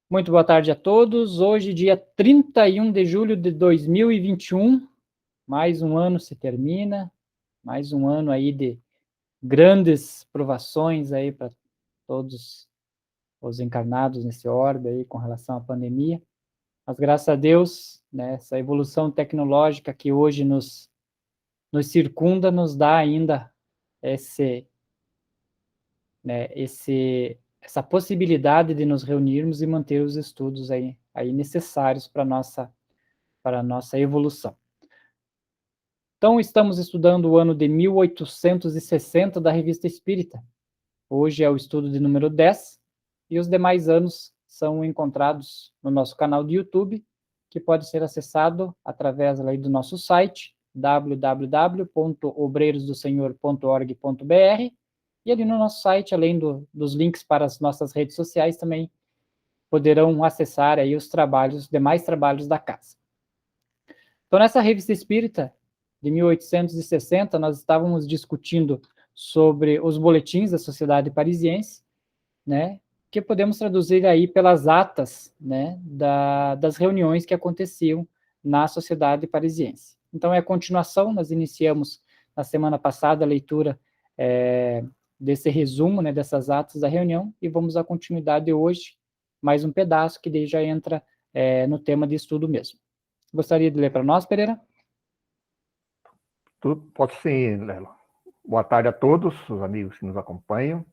Muito boa tarde a todos. Hoje, dia 31 de julho de 2021, mais um ano se termina, mais um ano aí de grandes provações aí para todos os encarnados nesse orbe aí com relação à pandemia. Mas graças a Deus, né, essa evolução tecnológica que hoje nos circunda nos dá ainda essa possibilidade de nos reunirmos e manter os estudos aí necessários para a nossa evolução. Então, estamos estudando o ano de 1860 da Revista Espírita. Hoje é o estudo de número 10, e os demais anos são encontrados no nosso canal de YouTube, que pode ser acessado através aí do nosso site, www.obreirosdosenhor.org.br, e ali no nosso site, além dos links para as nossas redes sociais, também poderão acessar aí os demais trabalhos da casa. Então, nessa Revista Espírita de 1860, nós estávamos discutindo sobre os boletins da Sociedade Parisiense, né, que podemos traduzir aí pelas atas, né, das reuniões que aconteciam na Sociedade Parisiense. Então, é a continuação, nós iniciamos na semana passada a leitura desse resumo, né, dessas atas da reunião, e vamos à continuidade hoje, mais um pedaço que daí já entra no tema de estudo mesmo. Gostaria de ler para nós, Pereira? Pode sim, Lelo. Boa tarde a todos os amigos que nos acompanham.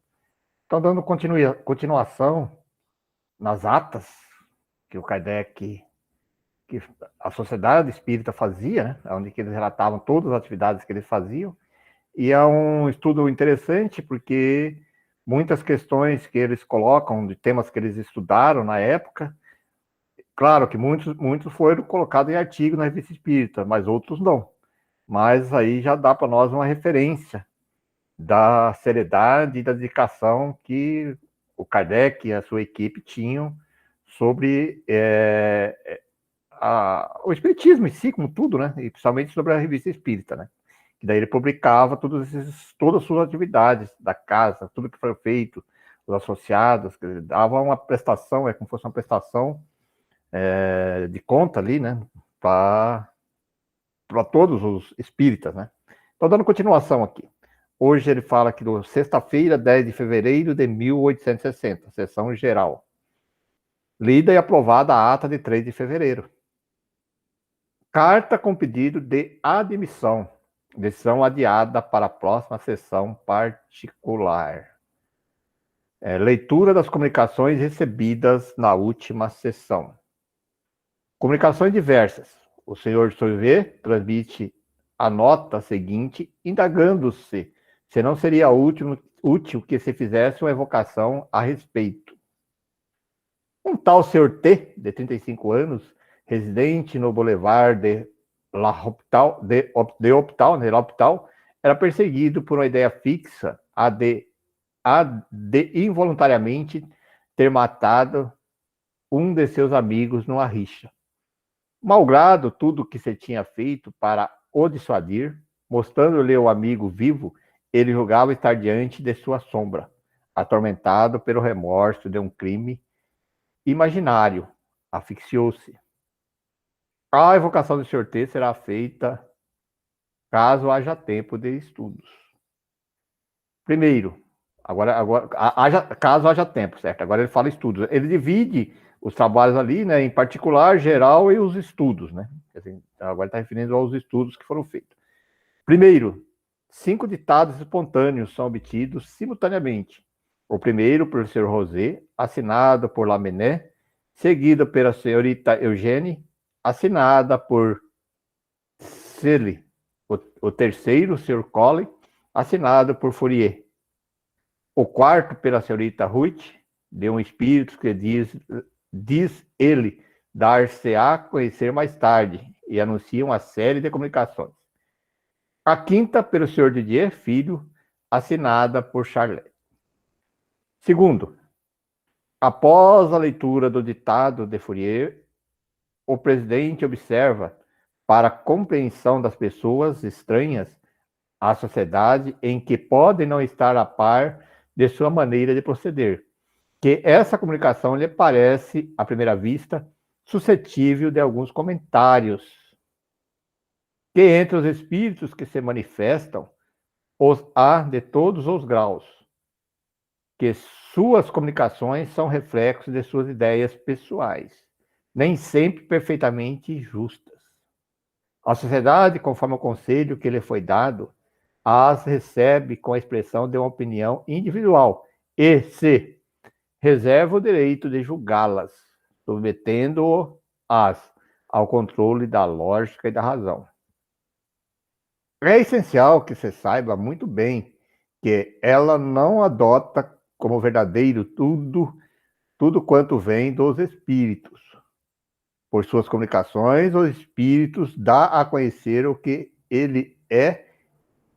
Então, dando continuação nas atas que o Kardec, que a Sociedade Espírita fazia, né, onde eles relatavam todas as atividades que eles faziam, e é um estudo interessante porque muitas questões que eles colocam, de temas que eles estudaram na época, claro que muitos foram colocados em artigo na Revista Espírita, mas outros não. Mas aí já dá para nós uma referência da seriedade e da dedicação que o Kardec e a sua equipe tinham sobre o espiritismo em si, como tudo, né? E principalmente sobre a Revista Espírita, né? Que daí ele publicava todas as suas atividades da casa, tudo que foi feito, os associados, que dava uma prestação, como se fosse uma prestação de conta ali, né? Para todos os espíritas, né? Estou dando continuação aqui. Hoje ele fala aqui do sexta-feira, 10 de fevereiro de 1860, sessão geral. Lida e aprovada a ata de 3 de fevereiro. Carta com pedido de admissão. Decisão adiada para a próxima sessão particular. Leitura das comunicações recebidas na última sessão. Comunicações diversas. O senhor Solvay transmite a nota seguinte, indagando-se se não seria útil que se fizesse uma evocação a respeito. Um tal senhor T, de 35 anos, residente no Boulevard de l'Hôpital, era perseguido por uma ideia fixa, a de involuntariamente ter matado um de seus amigos numa rixa. Malgrado tudo que se tinha feito para o dissuadir, mostrando-lhe o amigo vivo, ele julgava estar diante de sua sombra, atormentado pelo remorso de um crime imaginário. Asfixiou-se. A evocação do Sr. T será feita caso haja tempo de estudos. Primeiro, caso haja tempo, certo? Agora ele fala estudos. Ele divide os trabalhos ali, né, em particular, geral e os estudos, né? Agora está referindo aos estudos que foram feitos. Primeiro, 5 ditados espontâneos são obtidos simultaneamente. O primeiro, pelo Sr. Rosé, assinado por Lamennais, seguido pela senhorita Eugênie, assinada por Celle. O terceiro, Sr. Colley, assinado por Fourier. O quarto, pela senhorita Ruth, de um espírito que diz ele dar-se-á conhecer mais tarde, e anuncia uma série de comunicações. A quinta, pelo Sr. Didier Filho, assinada por Charlet. Segundo, após a leitura do ditado de Fourier, o presidente observa, para a compreensão das pessoas estranhas à sociedade em que podem não estar a par de sua maneira de proceder, que essa comunicação lhe parece, à primeira vista, suscetível de alguns comentários, que entre os espíritos que se manifestam, os há de todos os graus, que suas comunicações são reflexos de suas ideias pessoais, nem sempre perfeitamente justas. A sociedade, conforme o conselho que lhe foi dado, as recebe com a expressão de uma opinião individual e se reserva o direito de julgá-las, submetendo-as ao controle da lógica e da razão. É essencial que se saiba muito bem que ela não adota como verdadeiro tudo quanto vem dos espíritos. Por suas comunicações, os espíritos dá a conhecer o que ele é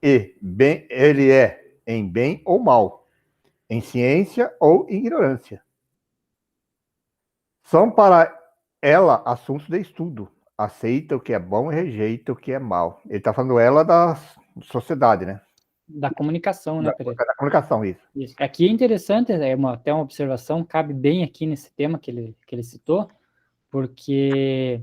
ele é em bem ou mal, em ciência ou ignorância. São para ela assuntos de estudo. Aceita o que é bom e rejeita o que é mal. Ele está falando ela da sociedade, né? Da comunicação, né, Pereira? Da comunicação, isso. Isso. Aqui é interessante, até uma observação, cabe bem aqui nesse tema que ele citou, porque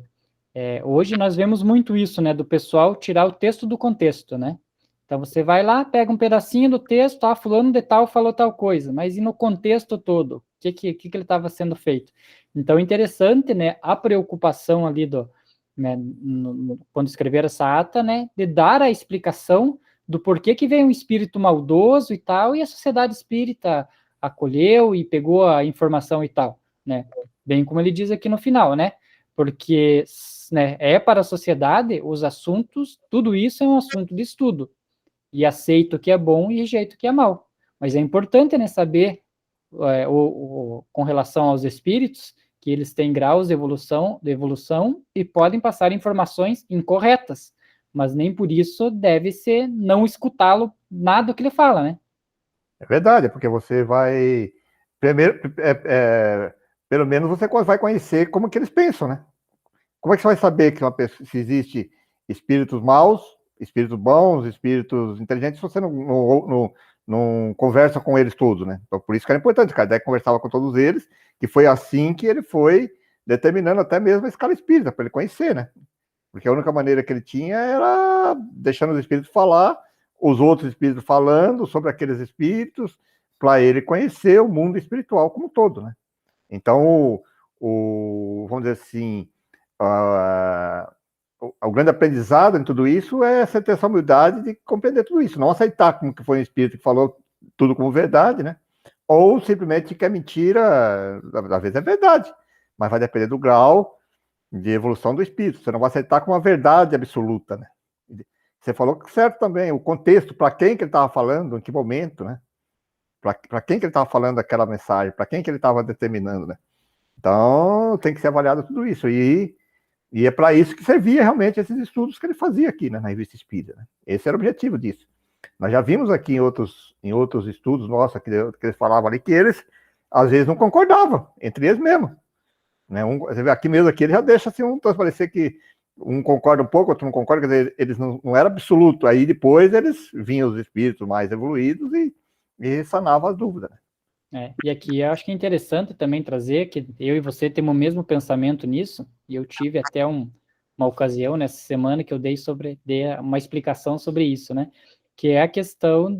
hoje nós vemos muito isso, né, do pessoal tirar o texto do contexto, né? Então você vai lá, pega um pedacinho do texto, fulano de tal falou tal coisa, mas e no contexto todo? O que ele estava sendo feito? Então, interessante, né, a preocupação ali né, quando escrever essa ata, né, de dar a explicação do porquê que veio um espírito maldoso e tal, e a sociedade espírita acolheu e pegou a informação e tal, né? Bem como ele diz aqui no final, né? Porque, né, para a sociedade os assuntos, tudo isso é um assunto de estudo, e aceito o que é bom e rejeito o que é mal. Mas é importante, né, saber, com relação aos espíritos, que eles têm graus de evolução e podem passar informações incorretas, mas nem por isso deve ser não escutá-lo nada do que ele fala, né? É verdade, porque você vai... Primeiro, pelo menos você vai conhecer como que eles pensam, né? Como é que você vai saber que se existe espíritos maus, espíritos bons, espíritos inteligentes, se você não conversa com eles todos, né? Então, por isso que era importante, Kardec conversava com todos eles, que foi assim que ele foi determinando até mesmo a escala espírita, para ele conhecer, né? Porque a única maneira que ele tinha era deixando os espíritos falar, os outros espíritos falando sobre aqueles espíritos, para ele conhecer o mundo espiritual como um todo, né? Então, vamos dizer assim, o grande aprendizado em tudo isso é você ter essa humildade de compreender tudo isso, não aceitar como que foi um espírito que falou tudo como verdade, né? Ou simplesmente que é mentira, às vezes é verdade, mas vai depender do grau de evolução do espírito. Você não vai aceitar como uma verdade absoluta, né? Você falou que certo também, o contexto, para quem que ele estava falando, em que momento, né? Para quem que ele estava falando aquela mensagem, para quem que ele estava determinando, né? Então, tem que ser avaliado tudo isso. E é para isso que servia realmente esses estudos que ele fazia aqui, né, na Revista Espírita, né? Esse era o objetivo disso. Nós já vimos aqui em outros estudos nossos, que eles falavam ali, que eles, às vezes, não concordavam, entre eles mesmos. Né? Você vê aqui mesmo, aqui ele já deixa assim, parecer que um concorda um pouco, outro não concorda, quer dizer, eles não era absoluto. Aí depois eles vinham os espíritos mais evoluídos e sanavam as dúvidas. E aqui eu acho que é interessante também trazer que eu e você temos o mesmo pensamento nisso, e eu tive até uma ocasião nessa semana que eu dei uma explicação sobre isso, né? Que é a questão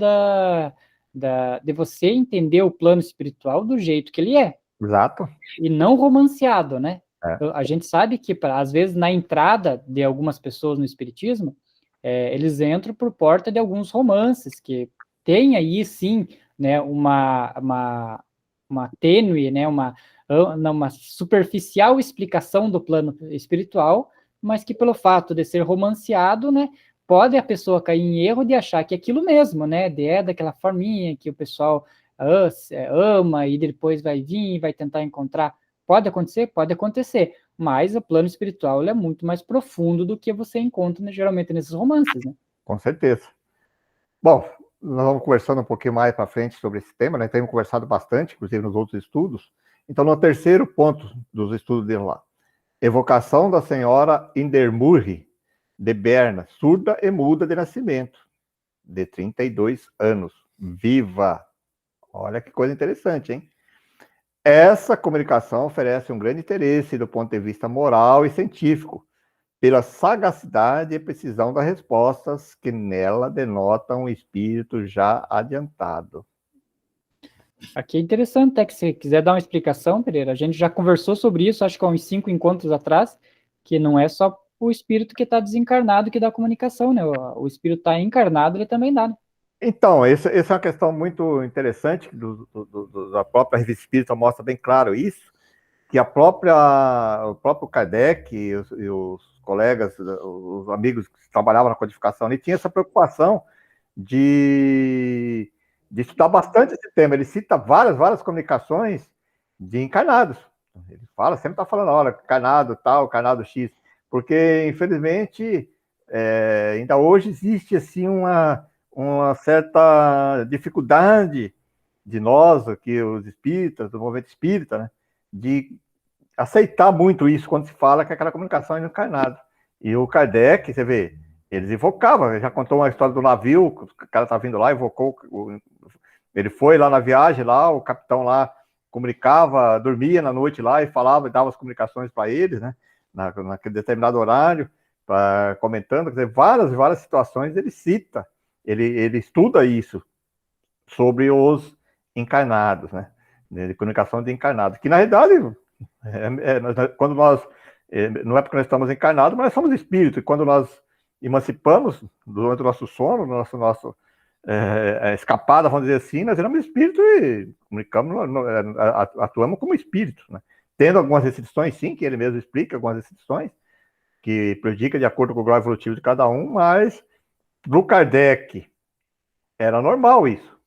de você entender o plano espiritual do jeito que ele é. Exato. E não romanceado, né? É. A gente sabe que, às vezes, na entrada de algumas pessoas no espiritismo, eles entram por porta de alguns romances, que tem aí, sim, né, uma tênue, né, uma superficial explicação do plano espiritual, mas que pelo fato de ser romanceado, né, pode a pessoa cair em erro de achar que é aquilo mesmo, né, daquela forminha que o pessoal ama e depois vai vir e vai tentar encontrar. Pode acontecer? Pode acontecer, mas o plano espiritual ele é muito mais profundo do que você encontra, né, geralmente nesses romances, né? Com certeza. Bom, nós vamos conversando um pouquinho mais para frente sobre esse tema, né? Temos conversado bastante, inclusive nos outros estudos. Então, no terceiro ponto dos estudos dele lá, evocação da senhora Indermurri de Berna, surda e muda de nascimento, de 32 anos, viva. Olha que coisa interessante, hein? Essa comunicação oferece um grande interesse do ponto de vista moral e científico, pela sagacidade e precisão das respostas que nela denotam um espírito já adiantado. Aqui é interessante, até que se quiser dar uma explicação, Pereira, a gente já conversou sobre isso, acho que há uns 5 encontros atrás, que não é só o espírito que está desencarnado que dá comunicação, né? O espírito está encarnado, ele também dá, né? Então, essa é uma questão muito interessante, da própria Revista Espírita mostra bem claro isso, que o próprio Kardec e os colegas, os amigos que trabalhavam na codificação ali, tinham essa preocupação de, de estudar bastante esse tema. Ele cita várias comunicações de encarnados. Ele fala, sempre está falando, olha, encarnado tal, encarnado X, porque, infelizmente, ainda hoje existe assim uma certa dificuldade de nós, aqui, os espíritas, do movimento espírita, né, de aceitar muito isso quando se fala que aquela comunicação é encarnada. E o Kardec, você vê, eles invocavam, ele já contou uma história do navio, o cara tá vindo lá, invocou, ele foi lá na viagem, lá, o capitão lá comunicava, dormia na noite lá e falava, e dava as comunicações para eles, né, naquele determinado horário, comentando, quer dizer, várias situações ele cita, ele estuda isso sobre os encarnados, né, de comunicação de encarnados, que na realidade quando nós, não é porque nós estamos encarnados, mas nós somos espíritos, e quando nós emancipamos durante o nosso sono, nosso escapada, vamos dizer assim, nós éramos espíritos e comunicamos, atuamos como espíritos, né? Tendo algumas restrições, sim, que ele mesmo explica, algumas restrições, que prejudica de acordo com o grau evolutivo de cada um, mas para o Kardec era normal isso.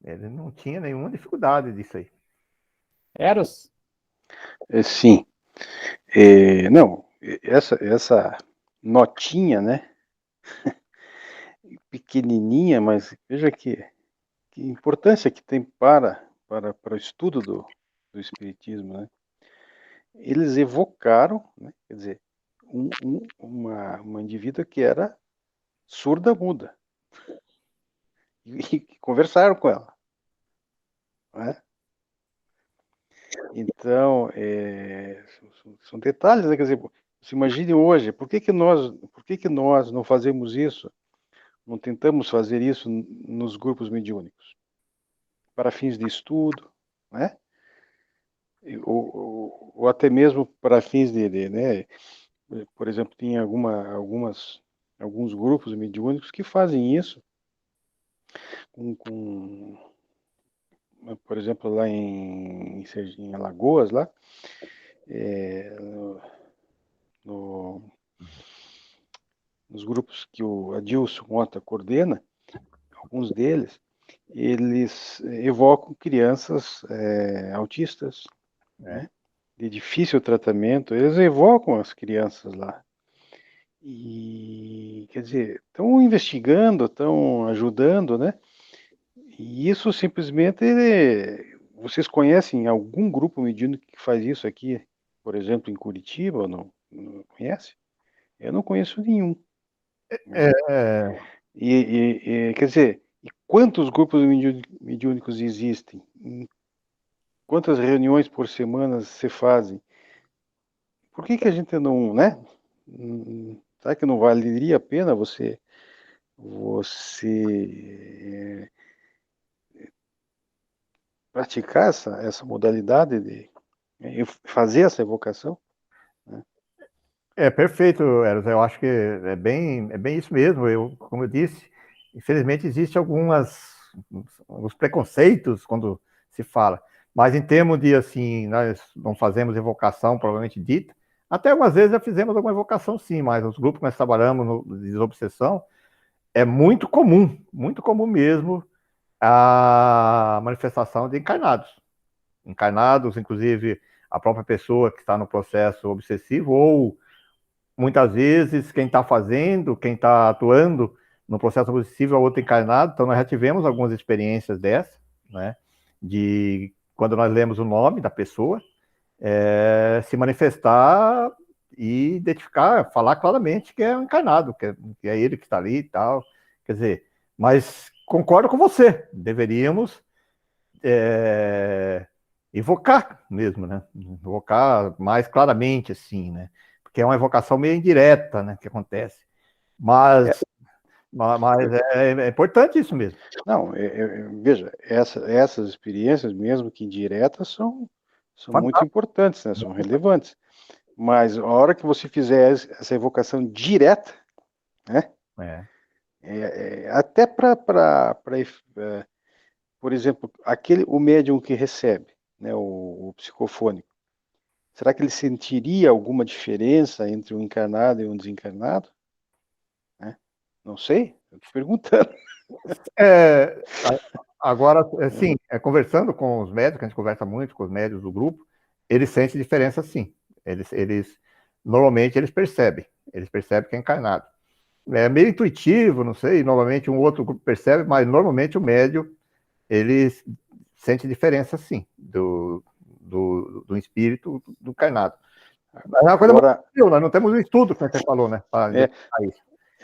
Ele não tinha nenhuma dificuldade disso aí. Eros? Sim. Não, essa notinha, né? Pequenininha, mas veja que importância que tem para o estudo do Espiritismo, né? Eles evocaram, né? Quer dizer, uma indivídua que era surda-muda e conversaram com ela, né? Então, são detalhes, né? Quer dizer, se imagine hoje, por que nós não fazemos isso, não tentamos fazer isso nos grupos mediúnicos? Para fins de estudo, né? Ou até mesmo para fins né? Por exemplo, tem alguns grupos mediúnicos que fazem isso por exemplo, lá em Alagoas, lá, nos grupos que o Adilson Mota coordena, alguns deles, eles evocam crianças autistas, né, de difícil tratamento, eles evocam as crianças lá. E, quer dizer, estão investigando, estão ajudando, né? E isso simplesmente, vocês conhecem algum grupo mediúnico que faz isso aqui, por exemplo, em Curitiba, ou não conhece? Eu não conheço nenhum. Quer dizer, e quantos grupos mediúnicos existem? Quantas reuniões por semana se fazem? Por que a gente não, né? Será que não valeria a pena você praticar essa modalidade de fazer essa evocação? Né? Perfeito, Eros. Eu acho que é bem isso mesmo. Como eu disse, infelizmente existe alguns preconceitos quando se fala. Mas em termos de assim, nós não fazemos evocação provavelmente dita. Até algumas vezes já fizemos alguma evocação, sim, mas os grupos que nós trabalhamos de desobsessão é muito comum mesmo a manifestação de encarnados. Encarnados, inclusive a própria pessoa que está no processo obsessivo, ou muitas vezes quem está fazendo, quem está atuando no processo obsessivo é outro encarnado. Então nós já tivemos algumas experiências dessas, né? De quando nós lemos o nome da pessoa, se manifestar e identificar, falar claramente que é um encarnado, que é ele que está ali e tal. Quer dizer, mas concordo com você, deveríamos evocar mesmo, né? Evocar mais claramente, assim, né? Porque é uma evocação meio indireta, né? Que acontece. Mas é importante isso mesmo. Não, veja, essas experiências, mesmo que indiretas, são muito importantes, né? São relevantes. Mas a hora que você fizer essa evocação direta, né? Até por exemplo, o médium que recebe, né, o psicofônico, será que ele sentiria alguma diferença entre um encarnado e um desencarnado? Né? Não sei, eu estou perguntando. Agora, assim, conversando com os médicos, a gente conversa muito com os médicos do grupo, eles sentem diferença, sim. Normalmente eles percebem que é encarnado. É meio intuitivo, não sei, normalmente um outro grupo percebe, mas normalmente o médium, ele sente diferença, sim, do espírito do encarnado. Mas é uma coisa Agora, muito, nós não temos um estudo, como você falou, né?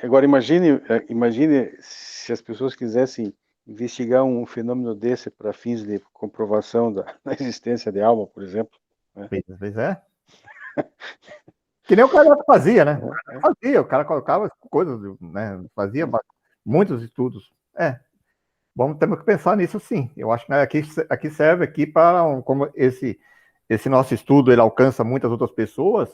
Agora imagine se as pessoas quisessem investigar um fenômeno desse para fins de comprovação da existência de alma, por exemplo. Né? Pois é. Que nem o cara fazia, né? O cara colocava coisas, né? Fazia muitos estudos. Temos que pensar nisso, sim. Eu acho que aqui serve aqui para, como esse nosso estudo ele alcança muitas outras pessoas,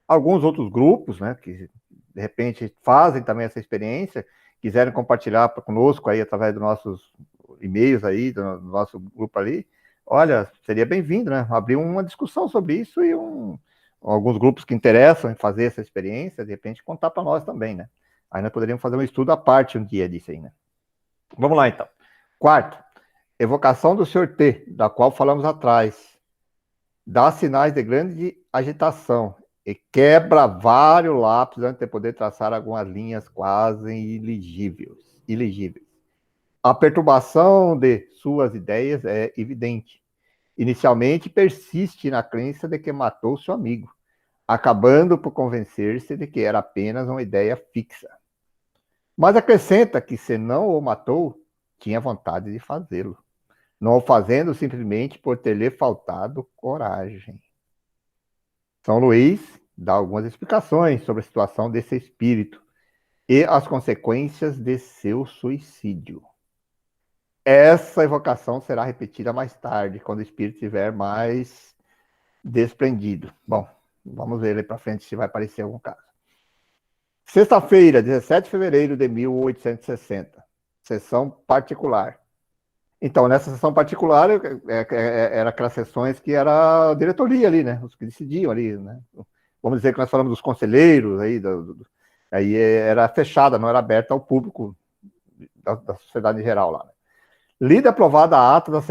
alguns outros grupos, né? Que de repente fazem também essa experiência, quiserem compartilhar conosco aí através dos nossos e-mails aí, do nosso grupo ali. Olha, seria bem-vindo, né? Abrir uma discussão sobre isso e alguns grupos que interessam em fazer essa experiência, de repente contar para nós também, né? Aí nós poderíamos fazer um estudo à parte um dia disso aí, né? Vamos lá, então. Quarto, evocação do Sr. T, da qual falamos atrás. Dá sinais de grande agitação e quebra vários lápis antes de poder traçar algumas linhas quase ilegíveis. A perturbação de suas ideias é evidente. Inicialmente persiste na crença de que matou seu amigo, acabando por convencer-se de que era apenas uma ideia fixa. Mas acrescenta que, se não o matou, tinha vontade de fazê-lo, não o fazendo simplesmente por ter-lhe faltado coragem. São Luís dá algumas explicações sobre a situação desse espírito e as consequências de seu suicídio. Essa evocação será repetida mais tarde, quando o espírito estiver mais desprendido. Bom, vamos ver ali para frente se vai aparecer algum caso. Sexta-feira, 17 de fevereiro de 1860. Sessão particular. Então, nessa sessão particular, era aquelas sessões que era a diretoria ali, né? Os que decidiam ali, né? Vamos dizer que nós falamos dos conselheiros aí, aí era fechada, não era aberta ao público da sociedade em geral lá. Né? Lida aprovada a ata da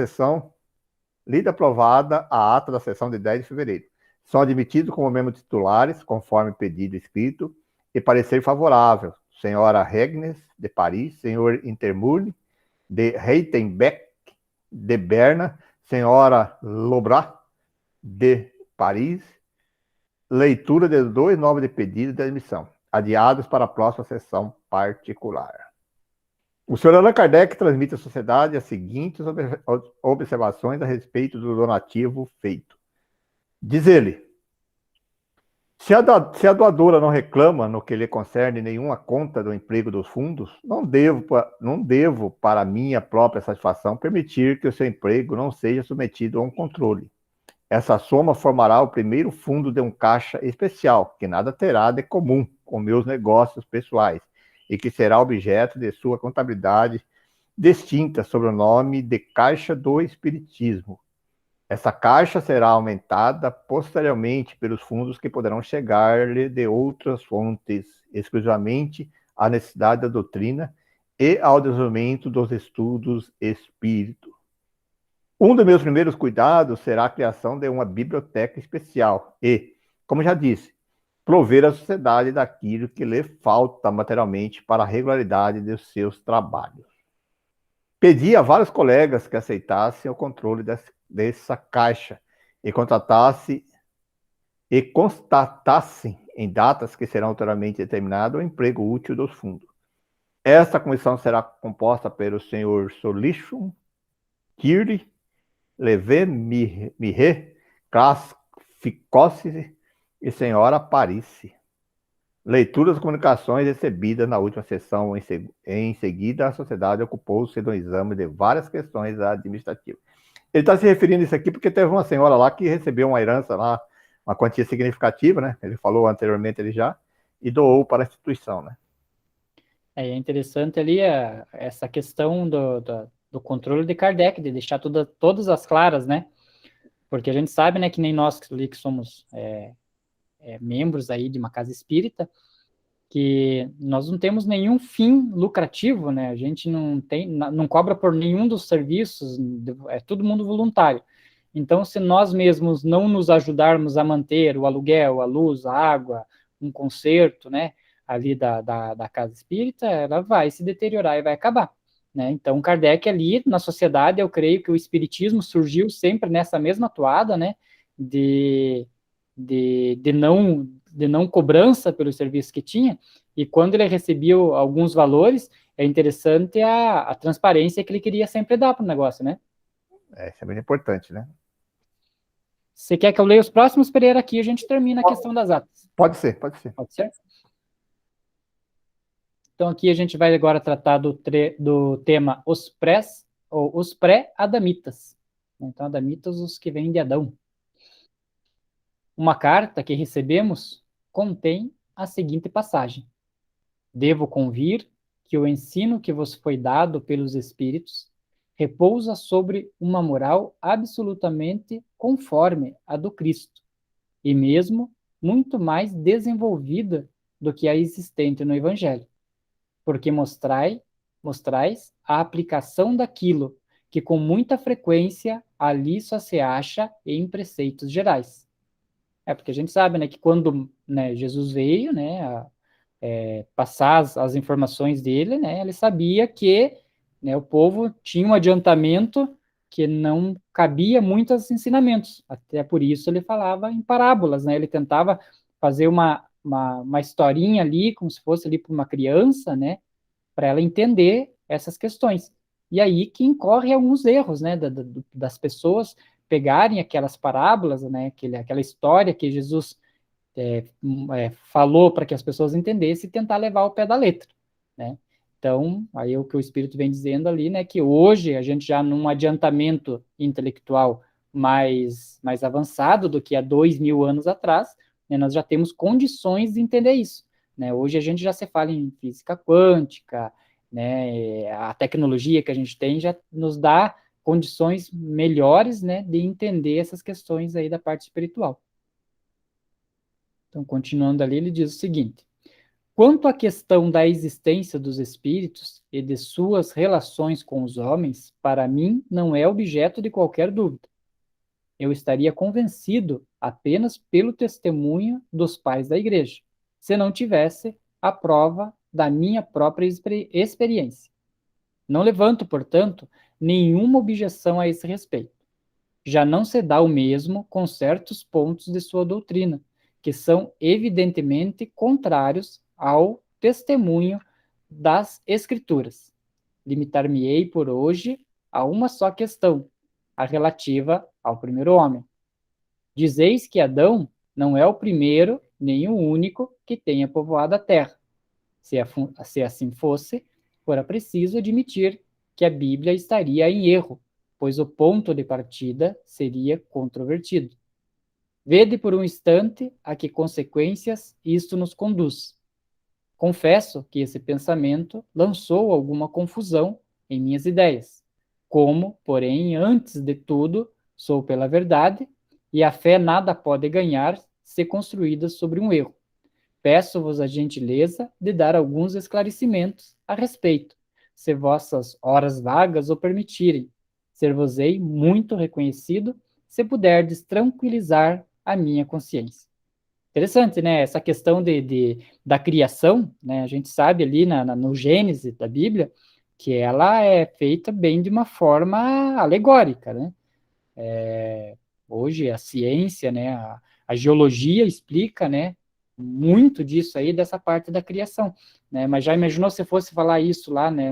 sessão de 10 de fevereiro. São admitidos como membros titulares, conforme pedido escrito, e parecer favorável, senhora Regnes, de Paris, senhor Intermurne, de Reitenbeck, de Berna, senhora Lobrat, de Paris, leitura de 2 nomes de pedido de admissão, adiados para a próxima sessão particular. O senhor Allan Kardec transmite à sociedade as seguintes observações a respeito do donativo feito. Diz ele: se a doadora não reclama no que lhe concerne nenhuma conta do emprego dos fundos, não devo, para minha própria satisfação, permitir que o seu emprego não seja submetido a um controle. Essa soma formará o primeiro fundo de um caixa especial, que nada terá de comum com meus negócios pessoais, e que será objeto de sua contabilidade distinta sob o nome de Caixa do Espiritismo. Essa caixa será aumentada posteriormente pelos fundos que poderão chegar-lhe de outras fontes, exclusivamente à necessidade da doutrina e ao desenvolvimento dos estudos espírito. Um dos meus primeiros cuidados será a criação de uma biblioteca especial e, como já disse, prover a sociedade daquilo que lhe falta materialmente para a regularidade de seus trabalhos. Pedi a vários colegas que aceitassem o controle dessa caixa e constatassem em datas que serão anteriormente determinadas o emprego útil dos fundos. Esta comissão será composta pelo senhor Solichum, Curie, Levé Mirre, Clas Ficossi e Senhora Parice. Leitura das comunicações recebidas na última sessão. Em seguida, a sociedade ocupou-se do exame de várias questões administrativas. Ele está se referindo a isso aqui porque teve uma senhora lá que recebeu uma herança lá, uma quantia significativa, né? Ele falou anteriormente ele já, e doou para a instituição, né? É interessante ali essa questão do controle de Kardec, de deixar todas as claras, né? Porque a gente sabe, né, que nem nós ali que somos membros aí de uma casa espírita, que nós não temos nenhum fim lucrativo, né? A gente não cobra por nenhum dos serviços, é todo mundo voluntário. Então, se nós mesmos não nos ajudarmos a manter o aluguel, a luz, a água, um conserto, né, ali da casa espírita, ela vai se deteriorar e vai acabar, né? Então, Kardec ali, na sociedade, eu creio que o espiritismo surgiu sempre nessa mesma toada, né, de não cobrança pelos serviços que tinha, e quando ele recebia alguns valores, é interessante a transparência que ele queria sempre dar para o negócio, né? Isso é bem importante, né? Você quer que eu leia os próximos, Pereira, aqui a gente termina a questão das atas. Pode ser, pode ser. Pode ser? Então aqui a gente vai agora tratar do tema os pré-adamitas. Então, adamitas, os que vêm de Adão. Uma carta que recebemos contém a seguinte passagem: devo convir que o ensino que vos foi dado pelos Espíritos repousa sobre uma moral absolutamente conforme a do Cristo, e mesmo muito mais desenvolvida do que a existente no Evangelho, porque mostrais a aplicação daquilo que com muita frequência ali só se acha em preceitos gerais. Porque a gente sabe, né, que quando, né, Jesus veio, né, passar as informações dele, né, ele sabia que, né, o povo tinha um adiantamento que não cabia muitos ensinamentos. Até por isso ele falava em parábolas, né? Ele tentava fazer uma historinha ali, como se fosse ali para uma criança, né, para ela entender essas questões. E aí que incorre alguns erros, né, das pessoas pegarem aquelas parábolas, né, aquela história que Jesus falou para que as pessoas entendessem e tentar levar ao pé da letra, né? Então, aí o que o Espírito vem dizendo ali, né, que hoje a gente já num adiantamento intelectual mais avançado do que há 2000 anos atrás, né, nós já temos condições de entender isso, né? Hoje a gente já se fala em física quântica, né? A tecnologia que a gente tem já nos dá condições melhores, né, de entender essas questões aí da parte espiritual. Então, continuando ali, ele diz o seguinte: quanto à questão da existência dos espíritos e de suas relações com os homens, para mim não é objeto de qualquer dúvida. Eu estaria convencido apenas pelo testemunho dos pais da igreja, se não tivesse a prova da minha própria experiência. Não levanto, portanto, nenhuma objeção a esse respeito. Já não se dá o mesmo com certos pontos de sua doutrina, que são evidentemente contrários ao testemunho das Escrituras. Limitar-me-ei por hoje a uma só questão, a relativa ao primeiro homem. Dizeis que Adão não é o primeiro nem o único que tenha povoado a terra. Se assim fosse, fora preciso admitir que a Bíblia estaria em erro, pois o ponto de partida seria controvertido. Vede por um instante a que consequências isto nos conduz. Confesso que esse pensamento lançou alguma confusão em minhas ideias. Como, porém, antes de tudo, sou pela verdade, e a fé nada pode ganhar se construída sobre um erro. Peço-vos a gentileza de dar alguns esclarecimentos a respeito, se vossas horas vagas o permitirem. Ser-vos-ei muito reconhecido se puderdes tranquilizar a minha consciência. Interessante, né? Essa questão da criação, né? A gente sabe ali no Gênesis da Bíblia que ela é feita bem de uma forma alegórica, né? Hoje a ciência, né? A geologia explica, né? Muito disso aí, dessa parte da criação, né? Mas já imaginou se fosse falar isso lá, né?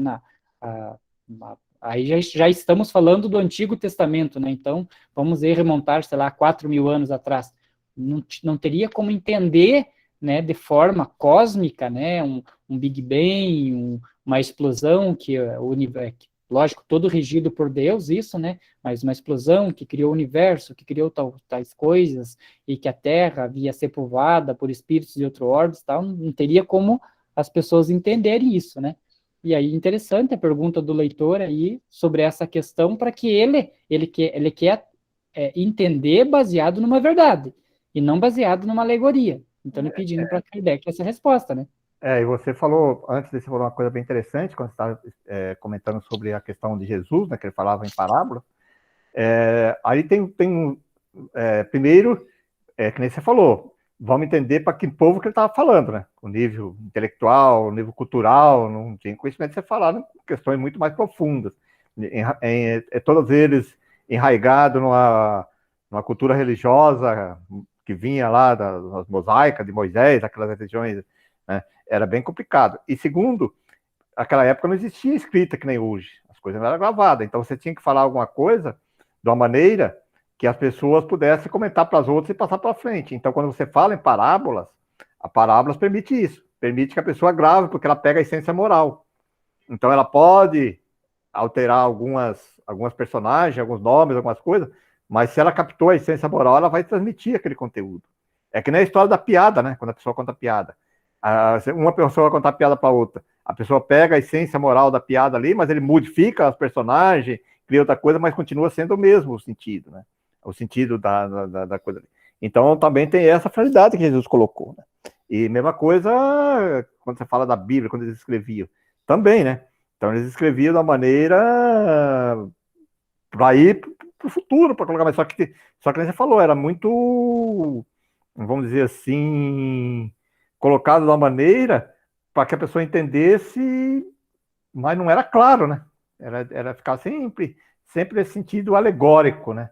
aí já estamos falando do Antigo Testamento, né? Então, vamos remontar, sei lá, 4.000 anos atrás. Não teria como entender, né, de forma cósmica, né, um Big Bang, uma explosão que o universo, lógico, todo regido por Deus, isso, né, mas uma explosão que criou o universo, que criou tais coisas, e que a Terra havia ser povoada por espíritos de outro orbes, tal, não teria como as pessoas entenderem isso, né? E aí, interessante a pergunta do leitor aí sobre essa questão, para que ele quer entender baseado numa verdade, e não baseado numa alegoria. Então, ele pedindo para Kardec essa resposta, né? E você falou, antes você falou uma coisa bem interessante, quando você estava comentando sobre a questão de Jesus, né, que ele falava em parábola. Aí primeiro, que nem você falou, vamos entender para que povo que ele estava falando, né? O nível intelectual, o nível cultural, não tinha conhecimento de você falar, né? Questões muito mais profundas. Todos eles enraigados numa cultura religiosa que vinha lá das mosaicas de Moisés, aquelas religiões, né? Era bem complicado. E segundo, naquela época não existia escrita que nem hoje, as coisas não eram gravadas, então você tinha que falar alguma coisa de uma maneira que as pessoas pudessem comentar para as outras e passar para frente. Então, quando você fala em parábolas, a parábolas permite isso, permite que a pessoa grave, porque ela pega a essência moral. Então, ela pode alterar algumas personagens, alguns nomes, algumas coisas, mas se ela captou a essência moral, ela vai transmitir aquele conteúdo. É que nem a história da piada, né? Quando a pessoa conta piada. Uma pessoa vai contar piada para outra. A pessoa pega a essência moral da piada ali, mas ele modifica os personagens, cria outra coisa, mas continua sendo o mesmo sentido, né? O sentido da coisa ali. Então, também tem essa finalidade que Jesus colocou, né? E mesma coisa quando você fala da Bíblia, quando eles escreviam. Também, né? Então, eles escreviam da maneira para ir para o futuro, para colocar mais. Só que você falou, era muito, vamos dizer assim, colocado de uma maneira para que a pessoa entendesse, mas não era claro, né? Era ficar sempre nesse sentido alegórico, né?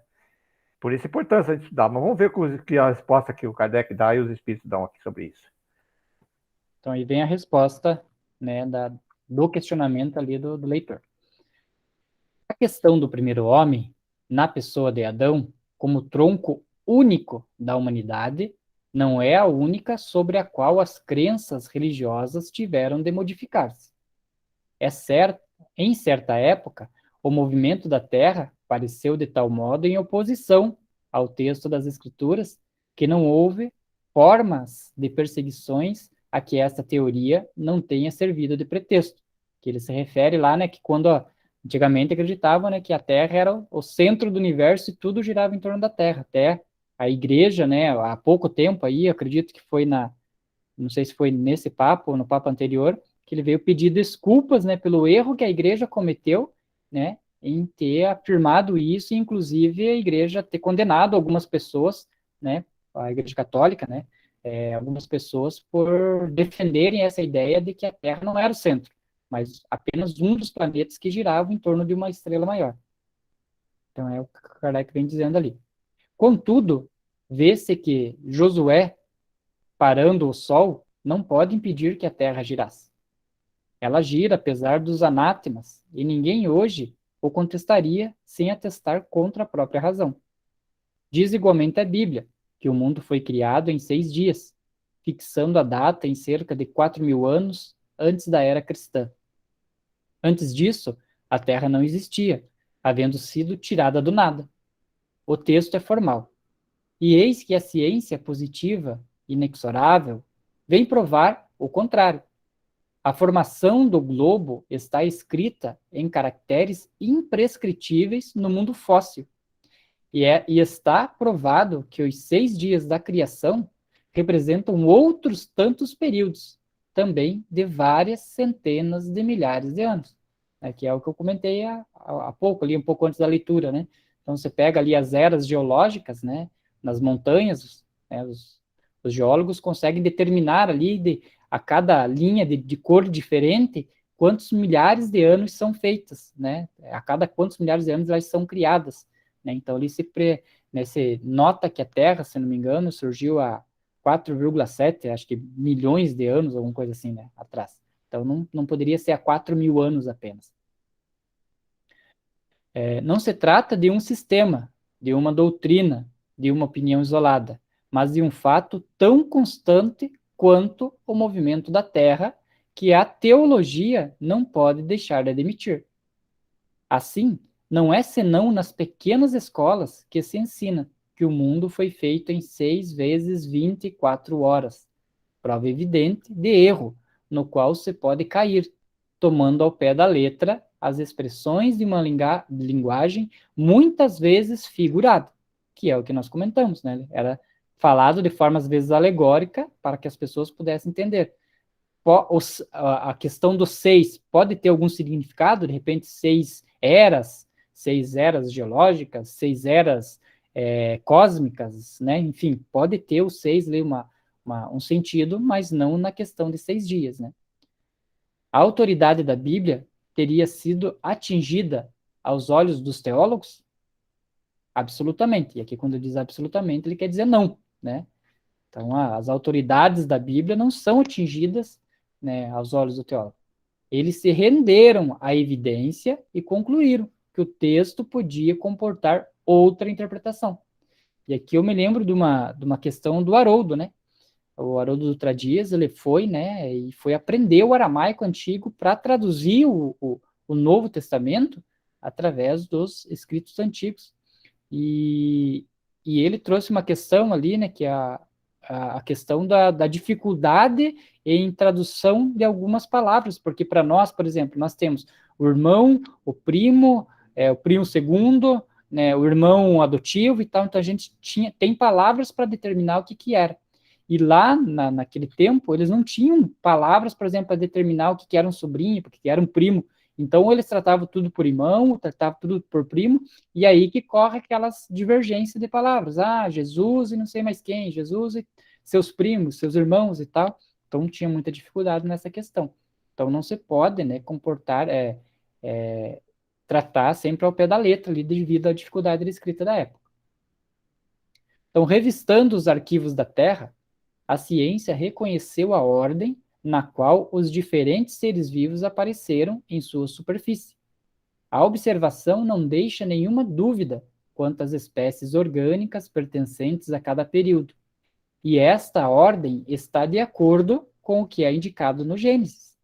Por isso a importância de estudar. Mas vamos ver que a resposta que o Kardec dá e os espíritos dão aqui sobre isso. Então, aí vem a resposta, né, do questionamento ali do leitor. A questão do primeiro homem, na pessoa de Adão, como tronco único da humanidade, não é a única sobre a qual as crenças religiosas tiveram de modificar-se. É certo, em certa época, o movimento da Terra pareceu de tal modo em oposição ao texto das Escrituras que não houve formas de perseguições a que esta teoria não tenha servido de pretexto. Que ele se refere lá, né, que quando antigamente acreditavam, né, que a Terra era o centro do universo e tudo girava em torno da Terra. Até a Igreja, né, há pouco tempo aí, acredito que foi não sei se foi nesse papo ou no papo anterior, que ele veio pedir desculpas, né, pelo erro que a Igreja cometeu, né, em ter afirmado isso, e inclusive a Igreja ter condenado algumas pessoas, né, a Igreja Católica, né, algumas pessoas por defenderem essa ideia de que a Terra não era o centro, mas apenas um dos planetas que girava em torno de uma estrela maior. Então é o que Kardec vem dizendo ali. Contudo, vê-se que Josué, parando o Sol, não pode impedir que a Terra girasse. Ela gira apesar dos anátemas, e ninguém hoje o contestaria sem atestar contra a própria razão. Diz igualmente a Bíblia que o mundo foi criado em 6 dias, fixando a data em cerca de 4.000 anos antes da era cristã. Antes disso, a Terra não existia, havendo sido tirada do nada. O texto é formal. E eis que a ciência positiva, inexorável, vem provar o contrário. A formação do globo está escrita em caracteres imprescritíveis no mundo fóssil. E está provado que os 6 dias da criação representam outros tantos períodos, também de várias centenas de milhares de anos. Que é o que eu comentei há pouco, ali um pouco antes da leitura, né? Então, você pega ali as eras geológicas, né? Nas montanhas, né? Os geólogos conseguem determinar ali, a cada linha de cor diferente, quantos milhares de anos são feitas, né? A cada quantos milhares de anos elas são criadas, né? Então, ali se nota que a Terra, se não me engano, surgiu há 4,7, acho que milhões de anos, alguma coisa assim, né? Atrás. Então, não poderia ser há 4.000 anos apenas. Não se trata de um sistema, de uma doutrina, de uma opinião isolada, mas de um fato tão constante quanto o movimento da Terra, que a teologia não pode deixar de admitir. Assim, não é senão nas pequenas escolas que se ensina que o mundo foi feito em 6 vezes 24 horas, prova evidente de erro, no qual se pode cair, tomando ao pé da letra as expressões de uma linguagem muitas vezes figurada, que é o que nós comentamos, né? Era falado de forma, às vezes, alegórica, para que as pessoas pudessem entender. A questão dos 6 pode ter algum significado, de repente 6 eras geológicas, 6 eras cósmicas, né? Enfim, pode ter o 6 ali um sentido, mas não na questão de 6 dias, né? A autoridade da Bíblia teria sido atingida aos olhos dos teólogos? Absolutamente. E aqui, quando diz absolutamente, ele quer dizer não, né? Então, as autoridades da Bíblia não são atingidas, né, aos olhos do teólogo. Eles se renderam à evidência e concluíram que o texto podia comportar outra interpretação. E aqui eu me lembro de uma questão do Haroldo, né? O Haroldo Dutra Dias, ele foi, né, e foi aprender o aramaico antigo para traduzir o Novo Testamento através dos escritos antigos. E ele trouxe uma questão ali, né, que é a questão da dificuldade em tradução de algumas palavras, porque para nós, por exemplo, nós temos o irmão, o primo segundo, né, o irmão adotivo e tal, então a gente tem palavras para determinar o que era. E lá, naquele tempo, eles não tinham palavras, por exemplo, para determinar o que era um sobrinho, o que era um primo. Então, eles tratavam tudo por irmão, tratavam tudo por primo, e aí que corre aquelas divergências de palavras. Ah, Jesus e não sei mais quem, Jesus e seus primos, seus irmãos e tal. Então, tinha muita dificuldade nessa questão. Então, não se pode, né, tratar sempre ao pé da letra, ali, devido à dificuldade da escrita da época. Então, revistando os arquivos da Terra, a ciência reconheceu a ordem na qual os diferentes seres vivos apareceram em sua superfície. A observação não deixa nenhuma dúvida quanto às espécies orgânicas pertencentes a cada período, e esta ordem está de acordo com o que é indicado no Gênesis,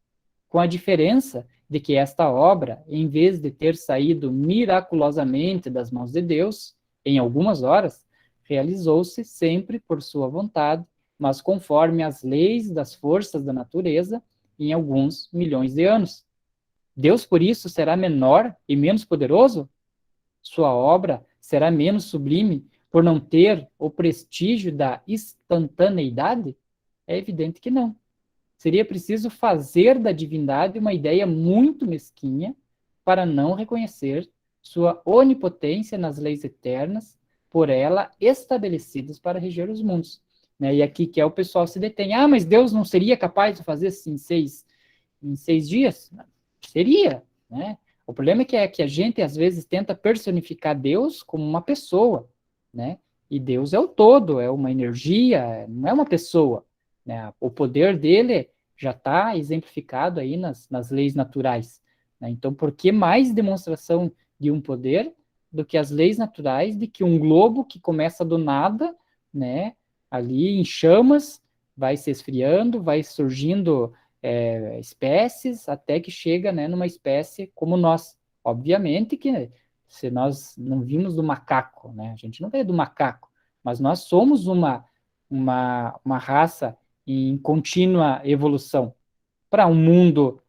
com a diferença de que esta obra, em vez de ter saído miraculosamente das mãos de Deus, em algumas horas, realizou-se sempre por sua vontade, mas conforme as leis das forças da natureza, em alguns milhões de anos. Deus, por isso, será menor e menos poderoso? Sua obra será menos sublime por não ter o prestígio da instantaneidade? É evidente que não. Seria preciso fazer da divindade uma ideia muito mesquinha para não reconhecer sua onipotência nas leis eternas, por ela estabelecidas para reger os mundos. Né? E aqui que o pessoal se detém. Ah, mas Deus não seria capaz de fazer assim em seis dias? Seria, né? O problema é que a gente, às vezes, tenta personificar Deus como uma pessoa, né? E Deus é o todo, é uma energia, não é uma pessoa, né? O poder dele já está exemplificado aí nas leis naturais, né? Então, por que mais demonstração de um poder do que as leis naturais de que um globo que começa do nada, né? Ali em chamas, vai se esfriando, vai surgindo espécies, até que chega, né, numa espécie como nós. Obviamente que se nós não vimos do macaco, né, a gente não veio do macaco, mas nós somos uma raça em contínua evolução. Para um mundo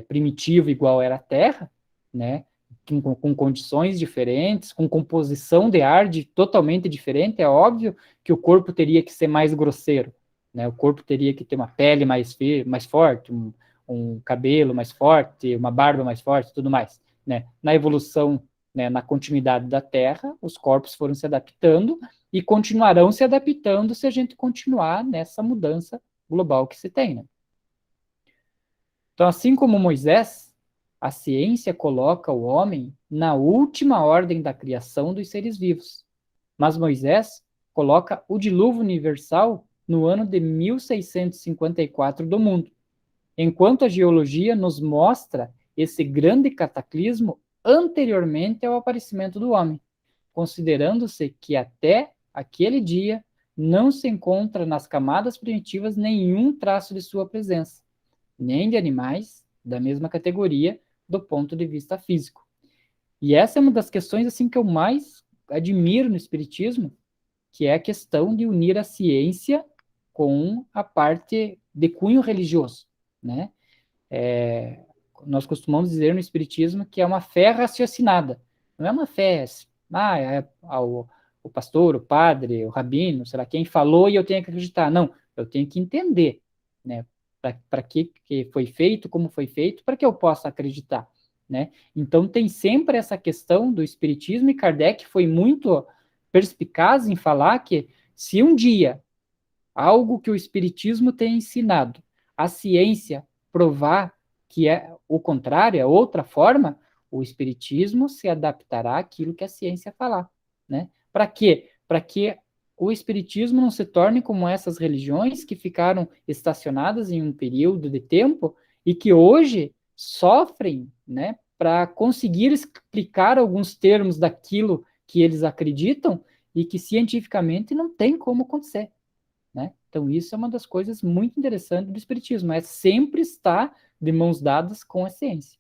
primitivo igual era a Terra, né, com condições diferentes, com composição de ar totalmente diferente, é óbvio que o corpo teria que ser mais grosseiro, né? O corpo teria que ter uma pele mais forte, um cabelo mais forte, uma barba mais forte, tudo mais, né? Na evolução, né, na continuidade da Terra, os corpos foram se adaptando e continuarão se adaptando se a gente continuar nessa mudança global que se tem, né? Então, assim como Moisés, a ciência coloca o homem na última ordem da criação dos seres vivos. Mas Moisés coloca o dilúvio universal no ano de 1654 do mundo, enquanto a geologia nos mostra esse grande cataclismo anteriormente ao aparecimento do homem, considerando-se que até aquele dia não se encontra nas camadas primitivas nenhum traço de sua presença, nem de animais da mesma categoria do ponto de vista físico. E essa é uma das questões assim que eu mais admiro no Espiritismo, que é a questão de unir a ciência com a parte de cunho religioso, né? Nós costumamos dizer no Espiritismo que é uma fé raciocinada, não é uma fé, o pastor, o padre, o rabino, sei lá, quem falou e eu tenho que acreditar. Não, eu tenho que entender, né? Para que foi feito, como foi feito, para que eu possa acreditar, né? Então tem sempre essa questão do Espiritismo, e Kardec foi muito perspicaz em falar que se um dia algo que o Espiritismo tem ensinado, a ciência provar que é o contrário, é outra forma, o Espiritismo se adaptará àquilo que a ciência falar, né? Para quê? Para que o Espiritismo não se torne como essas religiões que ficaram estacionadas em um período de tempo e que hoje sofrem, né, para conseguir explicar alguns termos daquilo que eles acreditam e que cientificamente não tem como acontecer, né? Então, isso é uma das coisas muito interessantes do Espiritismo, é sempre estar de mãos dadas com a ciência.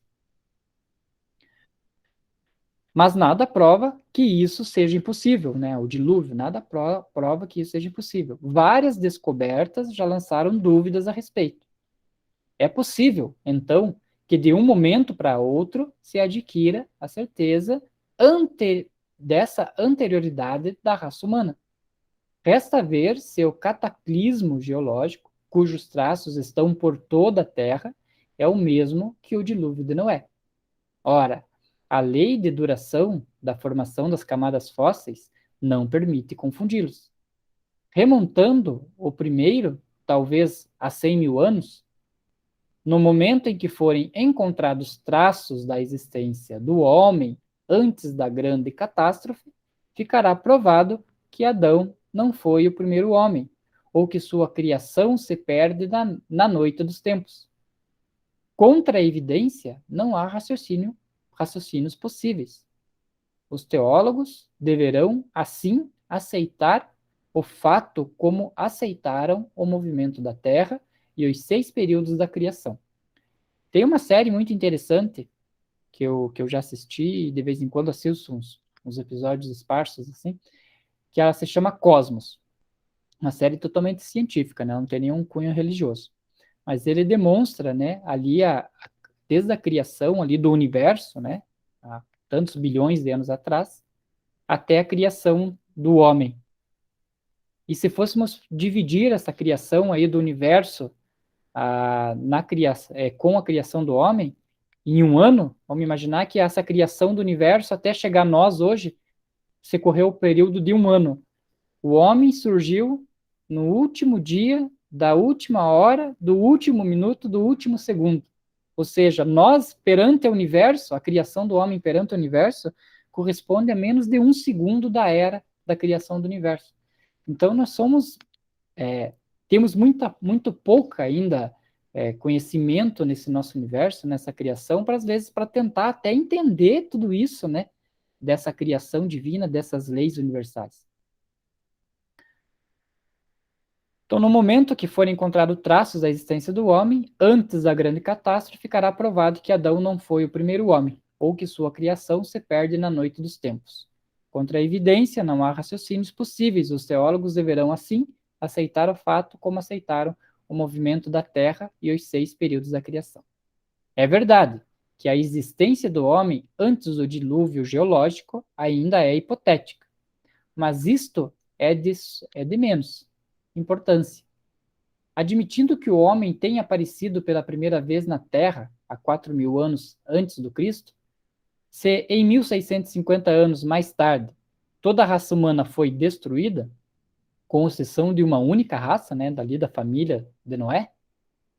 Mas nada prova que isso seja impossível, né? O dilúvio, nada prova que isso seja impossível. Várias descobertas já lançaram dúvidas a respeito. É possível, então, que de um momento para outro se adquira a certeza dessa anterioridade da raça humana. Resta ver se o cataclismo geológico, cujos traços estão por toda a Terra, é o mesmo que o dilúvio de Noé. Ora, a lei de duração da formação das camadas fósseis não permite confundi-los. Remontando o primeiro, talvez a 100 mil anos, no momento em que forem encontrados traços da existência do homem antes da grande catástrofe, ficará provado que Adão não foi o primeiro homem, ou que sua criação se perde na noite dos tempos. Contra a evidência, não há raciocínios possíveis. Os teólogos deverão, assim, aceitar o fato como aceitaram o movimento da Terra e os 6 períodos da criação. Tem uma série muito interessante que eu já assisti e de vez em quando assisto uns episódios esparsos, assim, que ela se chama Cosmos. Uma série totalmente científica, né? Não tem nenhum cunho religioso. Mas ele demonstra, né, ali desde a criação ali do universo, né, há tantos bilhões de anos atrás, até a criação do homem. E se fôssemos dividir essa criação aí do universo com a criação do homem, em um ano, vamos imaginar que essa criação do universo até chegar a nós hoje, se correu o período de um ano. O homem surgiu no último dia, da última hora, do último minuto, do último segundo. Ou seja, nós, perante o universo, a criação do homem perante o universo, corresponde a menos de um segundo da era da criação do universo. Então, nós temos muito pouca ainda conhecimento nesse nosso universo, nessa criação, às vezes, para tentar até entender tudo isso, né? Dessa criação divina, dessas leis universais. Então, no momento que forem encontrados traços da existência do homem, antes da grande catástrofe, ficará provado que Adão não foi o primeiro homem, ou que sua criação se perde na noite dos tempos. Contra a evidência, não há raciocínios possíveis. Os teólogos deverão, assim, aceitar o fato como aceitaram o movimento da Terra e os 6 períodos da criação. É verdade que a existência do homem antes do dilúvio geológico ainda é hipotética, mas isto é de menos importância. Admitindo que o homem tenha aparecido pela primeira vez na Terra há 4.000 anos antes do Cristo, se em 1.650 anos mais tarde toda a raça humana foi destruída, com exceção de uma única raça, né, dali da família de Noé,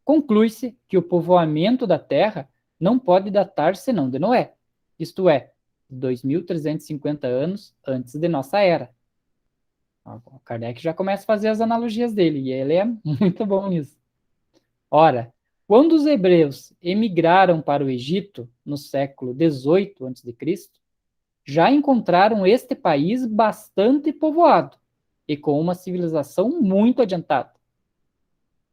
conclui-se que o povoamento da Terra não pode datar senão de Noé, isto é, 2.350 anos antes de nossa era. O Kardec já começa a fazer as analogias dele, e ele é muito bom nisso. Ora, Quando os hebreus emigraram para o Egito no século XVIII a.C., já encontraram este país bastante povoado e com uma civilização muito adiantada.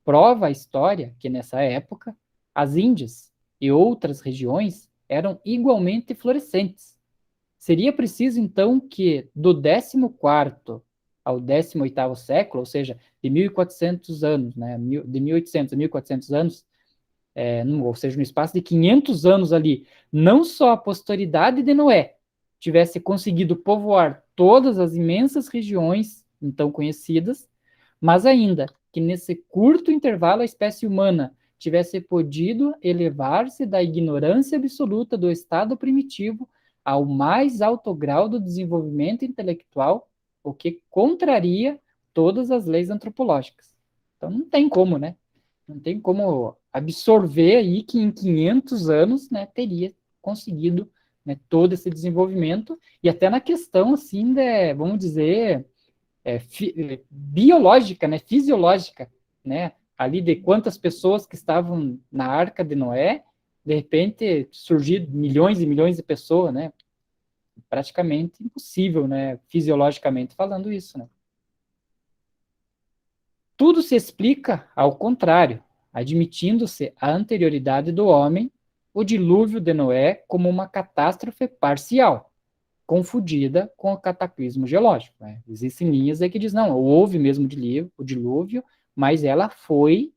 Prova a história que, nessa época, as Índias e outras regiões eram igualmente florescentes. Seria preciso, então, que do 14º ao 18º século, ou seja, de 1.400 anos, né, de 1.800 a 1.400 anos, ou seja, no espaço de 500 anos ali, não só a posteridade de Noé tivesse conseguido povoar todas as imensas regiões então conhecidas, mas ainda que nesse curto intervalo a espécie humana tivesse podido elevar-se da ignorância absoluta do estado primitivo ao mais alto grau do desenvolvimento intelectual, o que contraria todas as leis antropológicas. Então não tem como, né? Não tem como absorver aí que em 500 anos, né, teria conseguido, né, todo esse desenvolvimento, e até na questão, assim, vamos dizer, biológica, né, fisiológica, né, ali de quantas pessoas que estavam na Arca de Noé, de repente surgiram milhões e milhões de pessoas, né, praticamente impossível, né, fisiologicamente falando isso, né. Tudo se explica ao contrário, admitindo-se a anterioridade do homem, o dilúvio de Noé como uma catástrofe parcial, confundida com o cataclismo geológico. Né? Existem linhas aí que dizem, não, houve mesmo o dilúvio, mas ela foi,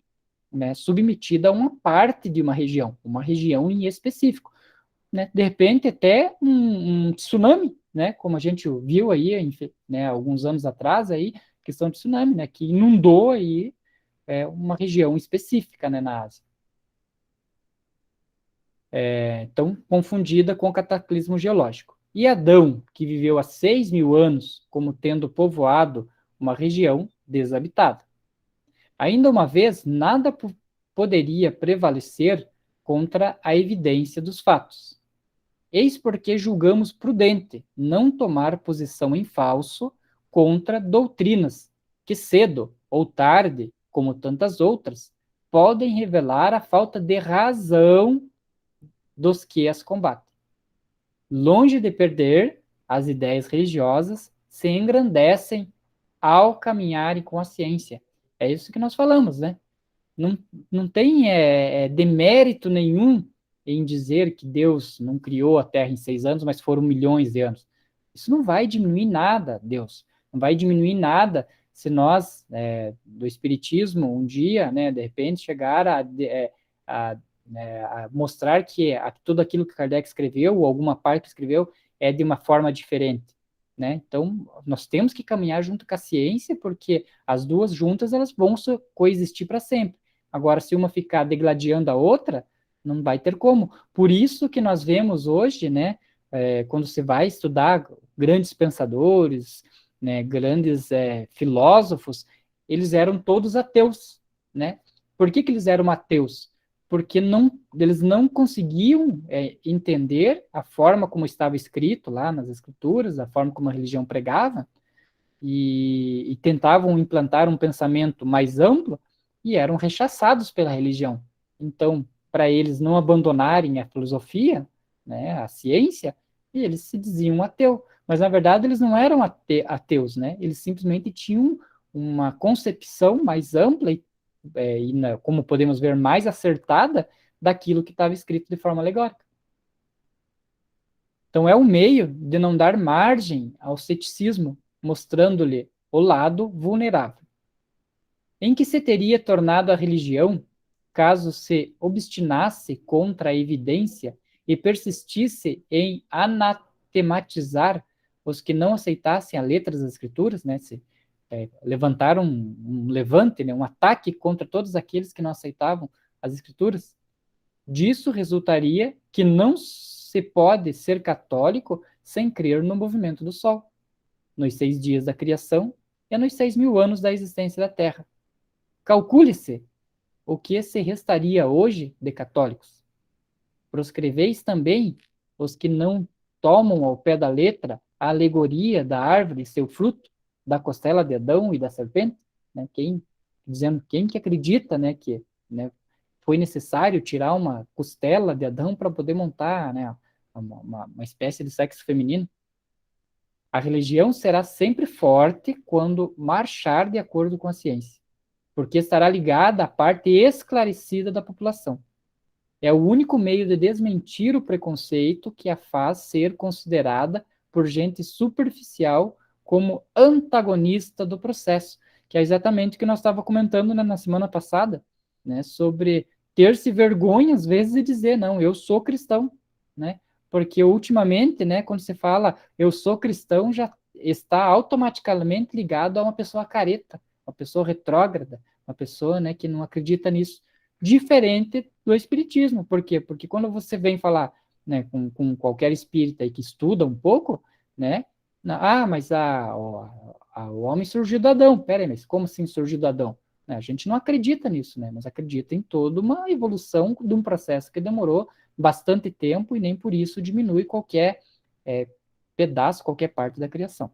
né, submetida a uma parte de uma região em específico. Né? De repente, até um tsunami, né, como a gente viu aí, né, alguns anos atrás, aí, questão de tsunami, né, que inundou aí uma região específica, né, na Ásia. Então, confundida com o cataclismo geológico. E Adão, que viveu há 6.000 anos como tendo povoado uma região desabitada. Ainda uma vez, nada poderia prevalecer contra a evidência dos fatos. Eis porque julgamos prudente não tomar posição em falso contra doutrinas que cedo ou tarde, como tantas outras, podem revelar a falta de razão dos que as combatem. Longe de perder, as ideias religiosas se engrandecem ao caminharem com a ciência. É isso que nós falamos, né? Não tem demérito nenhum em dizer que Deus não criou a Terra em 6 anos, mas foram milhões de anos. Isso não vai diminuir nada, Deus. Não vai diminuir nada se nós, do Espiritismo, um dia, né, de repente, chegar a mostrar que tudo aquilo que Kardec escreveu, ou alguma parte que escreveu, é de uma forma diferente. Né? Então, nós temos que caminhar junto com a ciência, porque as duas juntas elas vão coexistir para sempre. Agora, se uma ficar degladiando a outra, não vai ter como. Por isso que nós vemos hoje, né, quando você vai estudar grandes pensadores, né, grandes filósofos, eles eram todos ateus. Né? Por que eles eram ateus? Porque eles não conseguiam entender a forma como estava escrito lá nas escrituras, a forma como a religião pregava, e tentavam implantar um pensamento mais amplo, e eram rechaçados pela religião. Então, para eles não abandonarem a filosofia, né, a ciência, eles se diziam ateu. Mas, na verdade, eles não eram ateus, né? Eles simplesmente tinham uma concepção mais ampla como podemos ver, mais acertada daquilo que estava escrito de forma alegórica. Então, é um meio de não dar margem ao ceticismo, mostrando-lhe o lado vulnerável. Em que se teria tornado a religião, caso se obstinasse contra a evidência e persistisse em anatematizar os que não aceitassem a letra das escrituras, né, levantaram um levante, né, um ataque contra todos aqueles que não aceitavam as escrituras, disso resultaria que não se pode ser católico sem crer no movimento do Sol, nos 6 dias da criação e nos 6.000 anos da existência da Terra. Calcule-se o que se restaria hoje de católicos. Proscreveis também os que não tomam ao pé da letra a alegoria da árvore e seu fruto, da costela de Adão e da serpente, né? Quem que acredita, né, que, né, foi necessário tirar uma costela de Adão para poder montar, né, uma espécie de sexo feminino. A religião será sempre forte quando marchar de acordo com a ciência, porque estará ligada à parte esclarecida da população. É o único meio de desmentir o preconceito que a faz ser considerada por gente superficial como antagonista do processo, que é exatamente o que nós estávamos comentando, né, na semana passada, né, sobre ter-se vergonha, às vezes, de dizer, não, eu sou cristão, né, porque ultimamente, né, quando você fala eu sou cristão, já está automaticamente ligado a uma pessoa careta, uma pessoa retrógrada, uma pessoa, né, que não acredita nisso, diferente do espiritismo. Por quê? Porque quando você vem falar, né, com qualquer espírita aí que estuda um pouco, né, mas o homem surgiu do Adão. Peraí, mas como assim surgiu do Adão? A gente não acredita nisso, né, mas acredita em toda uma evolução de um processo que demorou bastante tempo e nem por isso diminui qualquer pedaço, qualquer parte da criação.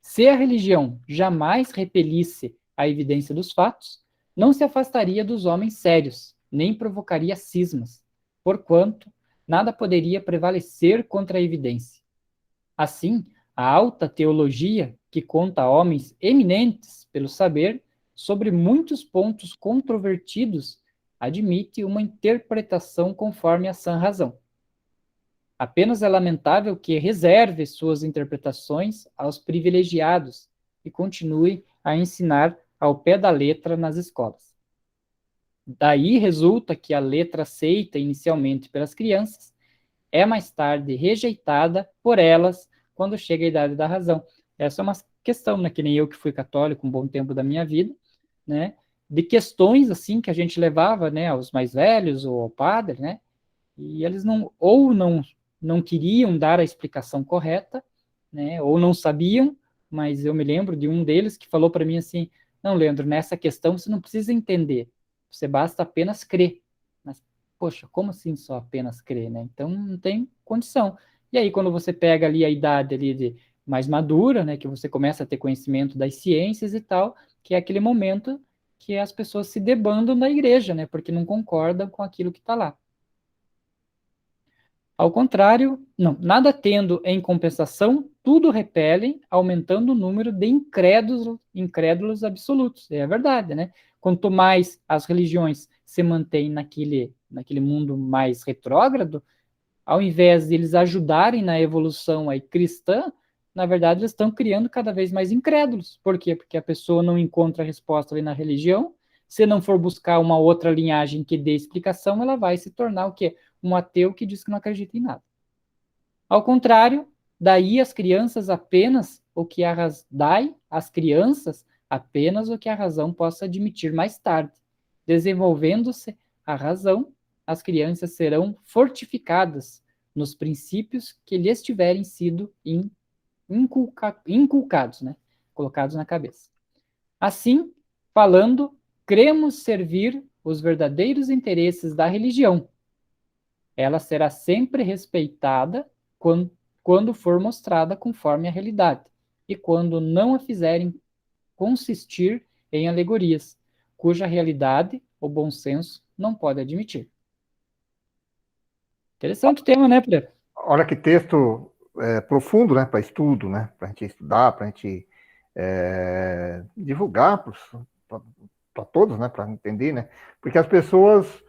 Se a religião jamais repelisse a evidência dos fatos, não se afastaria dos homens sérios, nem provocaria cismas, porquanto nada poderia prevalecer contra a evidência. Assim, a alta teologia, que conta homens eminentes pelo saber sobre muitos pontos controvertidos, admite uma interpretação conforme a sã razão. Apenas é lamentável que reserve suas interpretações aos privilegiados e continue a ensinar ao pé da letra nas escolas. Daí resulta que a letra aceita inicialmente pelas crianças é mais tarde rejeitada por elas quando chega a idade da razão. Essa é uma questão, né, que nem eu que fui católico um bom tempo da minha vida, né, de questões assim que a gente levava, né, aos mais velhos ou ao padre, né, e eles não queriam dar a explicação correta, né, ou não sabiam, mas eu me lembro de um deles que falou para mim assim, não, Leandro, nessa questão você não precisa entender, você basta apenas crer. Mas, poxa, como assim só apenas crer, né? Então não tem condição. E aí quando você pega ali a idade ali de mais madura, né, que você começa a ter conhecimento das ciências e tal, que é aquele momento que as pessoas se debandam da igreja, né, porque não concordam com aquilo que está lá. Ao contrário, não, nada tendo em compensação, tudo repelem, aumentando o número de incrédulos absolutos. É a verdade, né? Quanto mais as religiões se mantêm naquele mundo mais retrógrado, ao invés de eles ajudarem na evolução aí cristã, na verdade eles estão criando cada vez mais incrédulos. Por quê? Porque a pessoa não encontra a resposta ali na religião. Se não for buscar uma outra linhagem que dê explicação, ela vai se tornar o quê? Um ateu que diz que não acredita em nada. Ao contrário, daí as crianças apenas o que dai às crianças apenas o que a razão possa admitir mais tarde. Desenvolvendo-se a razão, as crianças serão fortificadas nos princípios que lhes tiverem sido inculcados, né? Colocados na cabeça. Assim, falando, cremos servir os verdadeiros interesses da religião. Ela será sempre respeitada quando for mostrada conforme a realidade, e quando não a fizerem consistir em alegorias, cuja realidade o bom senso não pode admitir. Interessante o tema, né, Pedro? Olha que texto profundo, né, para estudo, né, para a gente estudar, para a gente divulgar para todos, né, para entender, né, porque as pessoas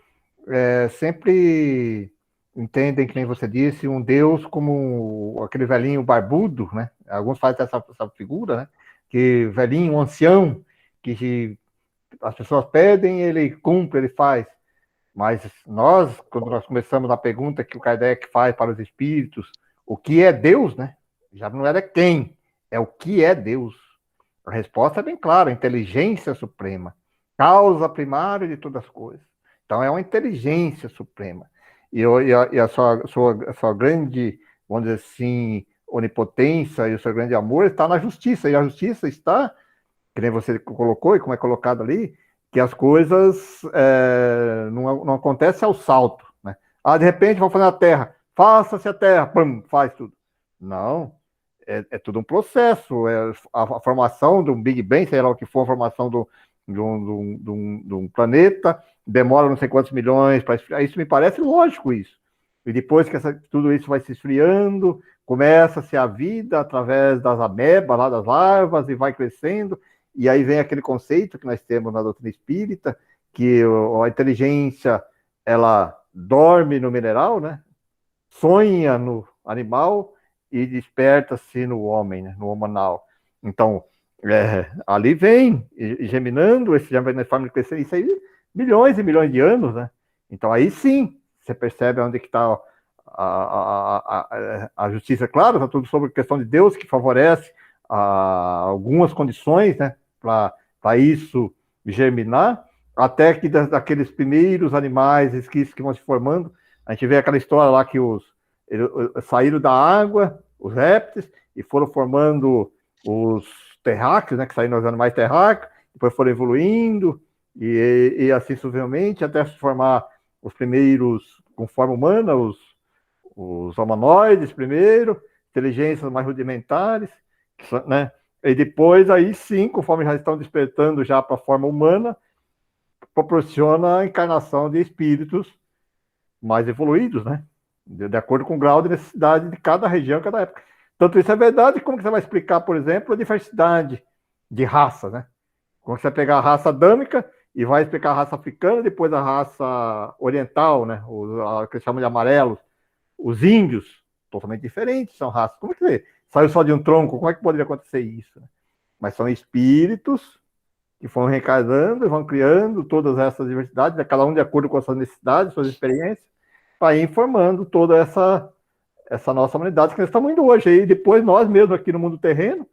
sempre entendem, que nem você disse, um Deus como aquele velhinho barbudo, né, alguns fazem essa figura, né, que velhinho, um ancião, que as pessoas pedem, ele cumpre, ele faz. Mas quando nós começamos na pergunta que o Kardec faz para os espíritos, o que é Deus, né? Já não era quem, é o que é Deus. A resposta é bem clara, inteligência suprema, causa primária de todas as coisas. Então é uma inteligência suprema. E a sua grande, vamos dizer assim, onipotência e o seu grande amor está na justiça. E a justiça está, que nem você colocou e como é colocado ali, que as coisas não acontecem ao salto, né? De repente, vamos fazer a Terra, faça-se a Terra, pum, faz tudo. Não, é tudo um processo, a formação de um Big Bang, sei lá o que for, a formação de um planeta, demora não sei quantos milhões para esfriar. Isso me parece lógico isso. E depois que tudo isso vai se esfriando, começa-se a vida através das amebas, lá das larvas, e vai crescendo, e aí vem aquele conceito que nós temos na doutrina espírita, que a inteligência, ela dorme no mineral, né? Sonha no animal e desperta-se no homem, né? No humanal. Então, ali vem, geminando, esse já vai na forma de crescer, isso aí, milhões e milhões de anos, né? Então, aí sim, você percebe onde que está a justiça. Claro, está tudo sobre a questão de Deus, que favorece algumas condições, né, para isso germinar, até que daqueles primeiros animais esquistos que vão se formando, a gente vê aquela história lá que eles saíram da água, os répteis, e foram formando os terráqueos, né, que saíram os animais terráqueos, depois foram evoluindo, e assim sucessivamente, até se formar os primeiros, com forma humana, os humanoides primeiro, inteligências mais rudimentares, né? E depois, aí sim, conforme já estão despertando já para a forma humana, proporciona a encarnação de espíritos mais evoluídos, né? De acordo com o grau de necessidade de cada região, cada época. Tanto isso é verdade, como que você vai explicar, por exemplo, a diversidade de raças, né? Como você vai pegar a raça adâmica e vai explicar a raça africana, depois a raça oriental, né? O que eles chamam de amarelos, os índios, totalmente diferentes, são raças. Como é que saiu só de um tronco? Como é que poderia acontecer isso? Mas são espíritos que vão reencarnando e vão criando todas essas diversidades, cada um de acordo com as suas necessidades, suas experiências, para ir informando toda essa nossa humanidade que nós estamos indo hoje. E depois nós mesmos aqui no mundo terreno,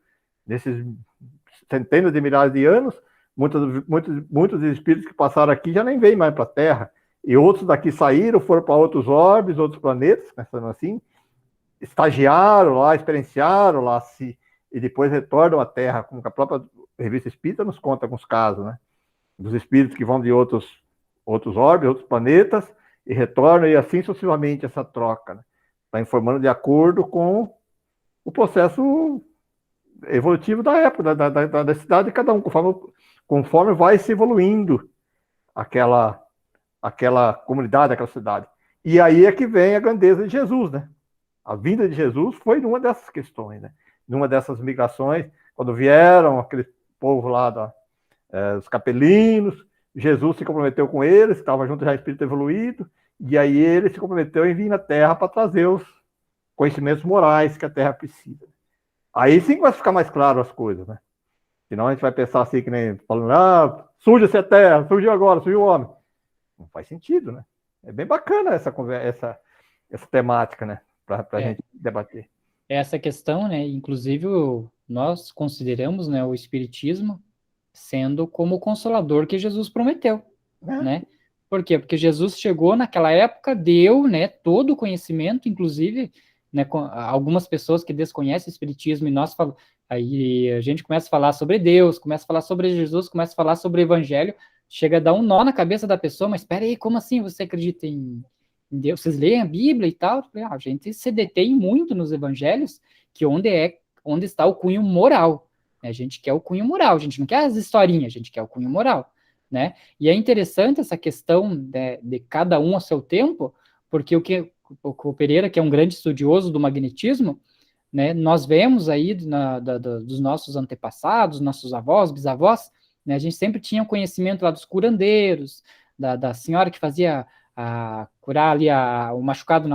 nesses centenas de milhares de anos, muitos espíritos que passaram aqui já nem vêm mais para a Terra. E outros daqui saíram, foram para outros orbes, outros planetas, pensando assim, estagiaram lá, experienciaram lá, e depois retornam à Terra, como a própria Revista Espírita nos conta alguns casos, né? Dos espíritos que vão de outros orbes, outros planetas, e retornam, e assim sucessivamente essa troca, né? Está informando de acordo com o processo evolutivo da época, da cidade de cada um, conforme vai se evoluindo aquela comunidade, aquela cidade. E aí é que vem a grandeza de Jesus, né? A vinda de Jesus foi numa dessas questões, né? Numa dessas migrações, quando vieram aquele povo lá dos capelinos, Jesus se comprometeu com eles, estava junto já espírito evoluído, e aí ele se comprometeu em vir na Terra para trazer os conhecimentos morais que a Terra precisa. Aí sim vai ficar mais claro as coisas, né? Senão a gente vai pensar assim, que nem falando, suja-se a Terra, surgiu agora, surgiu o homem. Não faz sentido, né? É bem bacana essa temática, né? Para a gente debater. Essa questão, né? Inclusive, nós consideramos, né, o Espiritismo sendo como o consolador que Jesus prometeu, né? Por quê? Porque Jesus chegou naquela época, deu, né, todo o conhecimento, inclusive, né, algumas pessoas que desconhecem o Espiritismo, e aí a gente começa a falar sobre Deus, começa a falar sobre Jesus, começa a falar sobre o Evangelho, chega a dar um nó na cabeça da pessoa, mas espera aí, como assim você acredita em Deus? Vocês leem a Bíblia e tal? A gente se detém muito nos Evangelhos, que onde está o cunho moral. A gente quer o cunho moral, a gente não quer as historinhas, a gente quer o cunho moral, né? E é interessante essa questão de cada um a seu tempo, porque o Pereira, que é um grande estudioso do magnetismo, né, nós vemos aí dos nossos antepassados, nossos avós, bisavós, né, a gente sempre tinha o conhecimento lá dos curandeiros, da senhora que fazia curar ali o machucado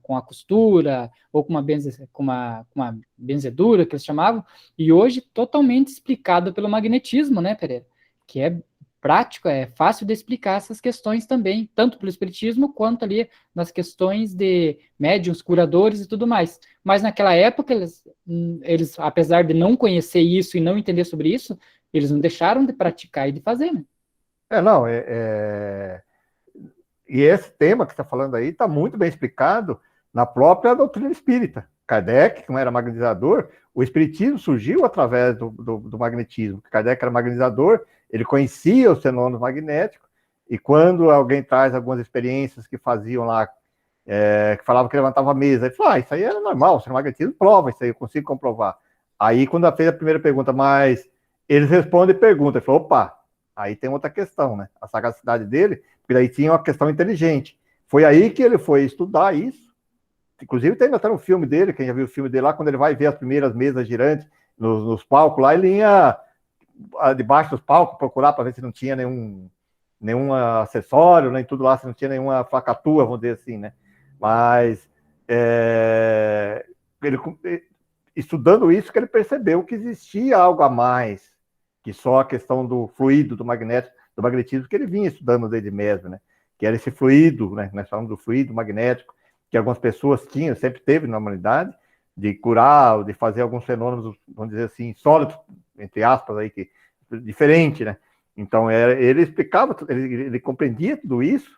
com a costura, ou com uma benzedura, que eles chamavam, e hoje totalmente explicado pelo magnetismo, né, Pereira? Que é prático, é fácil de explicar essas questões também, tanto pelo espiritismo, quanto ali nas questões de médiuns, curadores e tudo mais. Mas naquela época, eles apesar de não conhecer isso e não entender sobre isso, eles não deixaram de praticar e de fazer, né? E esse tema que você está falando aí está muito bem explicado na própria doutrina espírita. Kardec, que não era magnetizador, o espiritismo surgiu através do magnetismo. Kardec era magnetizador, ele conhecia os fenômenos magnéticos, e quando alguém traz algumas experiências que faziam lá, que falavam que levantava a mesa, ele falou, isso aí era normal, o magnetismo prova isso aí, eu consigo comprovar. Aí, quando fez a primeira pergunta, mas eles respondem pergunta, ele falou, opa, aí tem outra questão, né? A sagacidade dele, porque daí tinha uma questão inteligente. Foi aí que ele foi estudar isso. Inclusive tem até um filme dele, quem já viu o filme dele lá, quando ele vai ver as primeiras mesas girantes nos palcos lá, ele ia debaixo dos palcos procurar para ver se não tinha nenhum acessório, nem tudo lá, se não tinha nenhuma facatua, vamos dizer assim, né? Mas ele, estudando isso, que ele percebeu que existia algo a mais que só a questão do fluido, do magnetismo, que ele vinha estudando desde mesmo, né? Que era esse fluido, né? Nós falamos do fluido magnético, que algumas pessoas tinham, sempre teve na humanidade, de curar, de fazer alguns fenômenos, vamos dizer assim, sólidos, entre aspas, aí, que, diferente, né? Então, ele explicava, ele compreendia tudo isso,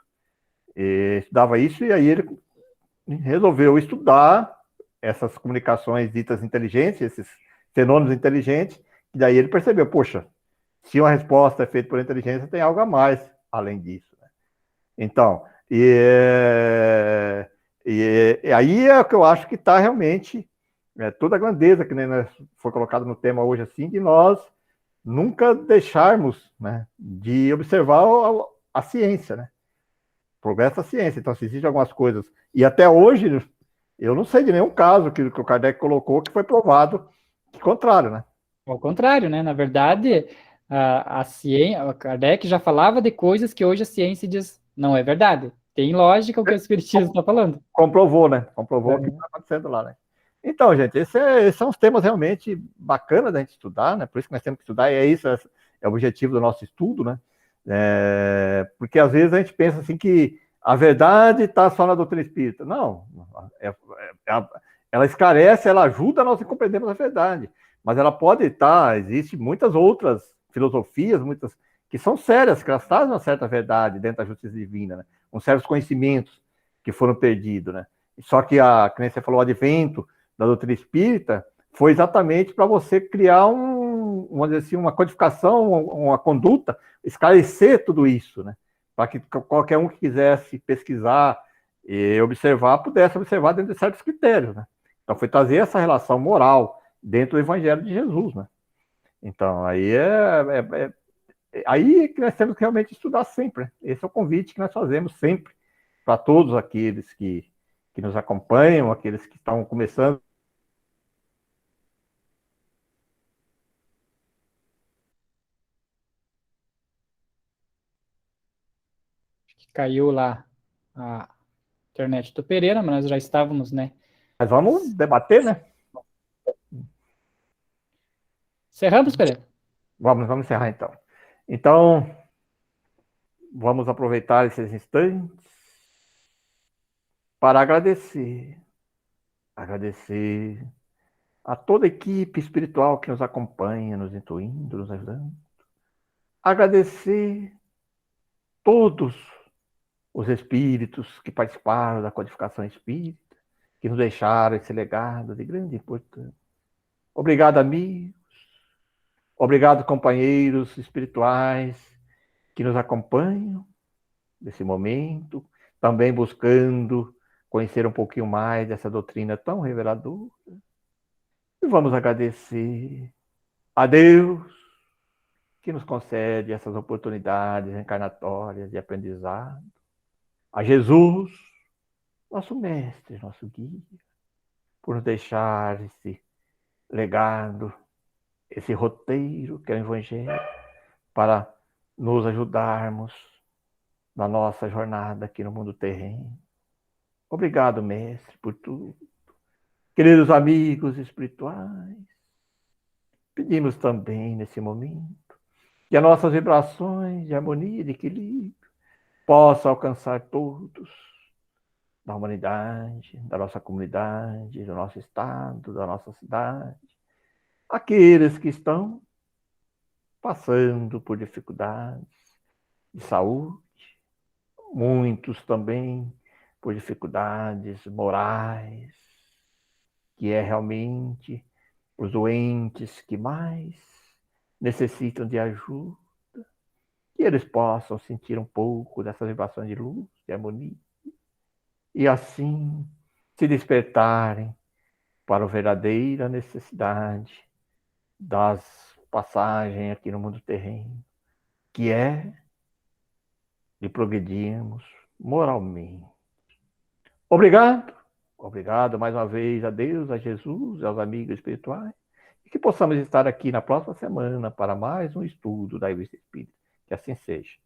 estudava isso, e aí ele resolveu estudar essas comunicações ditas inteligentes, esses fenômenos inteligentes, e daí ele percebeu, poxa, se uma resposta é feita por inteligência, tem algo a mais além disso, né? Então, e aí é o que eu acho que está realmente toda a grandeza que foi colocado no tema hoje, assim, de nós nunca deixarmos, né, de observar a ciência, né? O progresso da ciência. Então, se existem algumas coisas, e até hoje, eu não sei de nenhum caso que o Kardec colocou que foi provado que contrário, né? Ao contrário, né? Na verdade, a ciência, o Kardec já falava de coisas que hoje a ciência diz não é verdade. Tem lógica o que o Espiritismo está falando. Comprovou, né? Comprovou o que está acontecendo lá, né? Então, gente, esses são os temas realmente bacanas da gente estudar, né? Por isso que nós temos que estudar, e é isso, é o objetivo do nosso estudo, né? Porque às vezes a gente pensa assim que a verdade está só na doutrina espírita. Não, ela esclarece, ela ajuda nós a compreendermos a verdade, mas ela pode estar, existem muitas outras filosofias, muitas que são sérias, que elas trazem uma certa verdade dentro da justiça divina, né? Com certos conhecimentos que foram perdidos, né? Só que como você falou, o advento da doutrina espírita foi exatamente para você criar vamos dizer assim, uma codificação, uma conduta, esclarecer tudo isso, né? Para que qualquer um que quisesse pesquisar e observar, pudesse observar dentro de certos critérios, né? Então foi trazer essa relação moral dentro do Evangelho de Jesus, né? Então aí que nós temos que realmente estudar sempre, né? Esse é o convite que nós fazemos sempre para todos aqueles que nos acompanham, aqueles que estão começando. Caiu lá a internet do Pereira, mas nós já estávamos, né? Mas vamos debater, né? Cerramos, Pereira? Vamos encerrar então. Então, vamos aproveitar esses instantes para agradecer a toda a equipe espiritual que nos acompanha, nos intuindo, nos ajudando. Agradecer todos os espíritos que participaram da codificação espírita, que nos deixaram esse legado de grande importância. Obrigado, amigos. Obrigado, companheiros espirituais que nos acompanham nesse momento, também buscando conhecer um pouquinho mais dessa doutrina tão reveladora. E vamos agradecer a Deus que nos concede essas oportunidades encarnatórias de aprendizado, a Jesus, nosso mestre, nosso guia, por nos deixar esse legado, esse roteiro que é o Evangelho, para nos ajudarmos na nossa jornada aqui no mundo terreno. Obrigado, mestre, por tudo. Queridos amigos espirituais, pedimos também nesse momento que as nossas vibrações de harmonia, de equilíbrio, possam alcançar todos da humanidade, da nossa comunidade, do nosso estado, da nossa cidade, aqueles que estão passando por dificuldades de saúde, muitos também por dificuldades morais, que é realmente os doentes que mais necessitam de ajuda, que eles possam sentir um pouco dessas vibrações de luz, de harmonia, e assim se despertarem para a verdadeira necessidade das passagens aqui no mundo terreno, que é e progredirmos moralmente. Obrigado, obrigado mais uma vez a Deus, a Jesus, aos amigos espirituais, e que possamos estar aqui na próxima semana para mais um estudo da Revista Espírita. Que assim seja.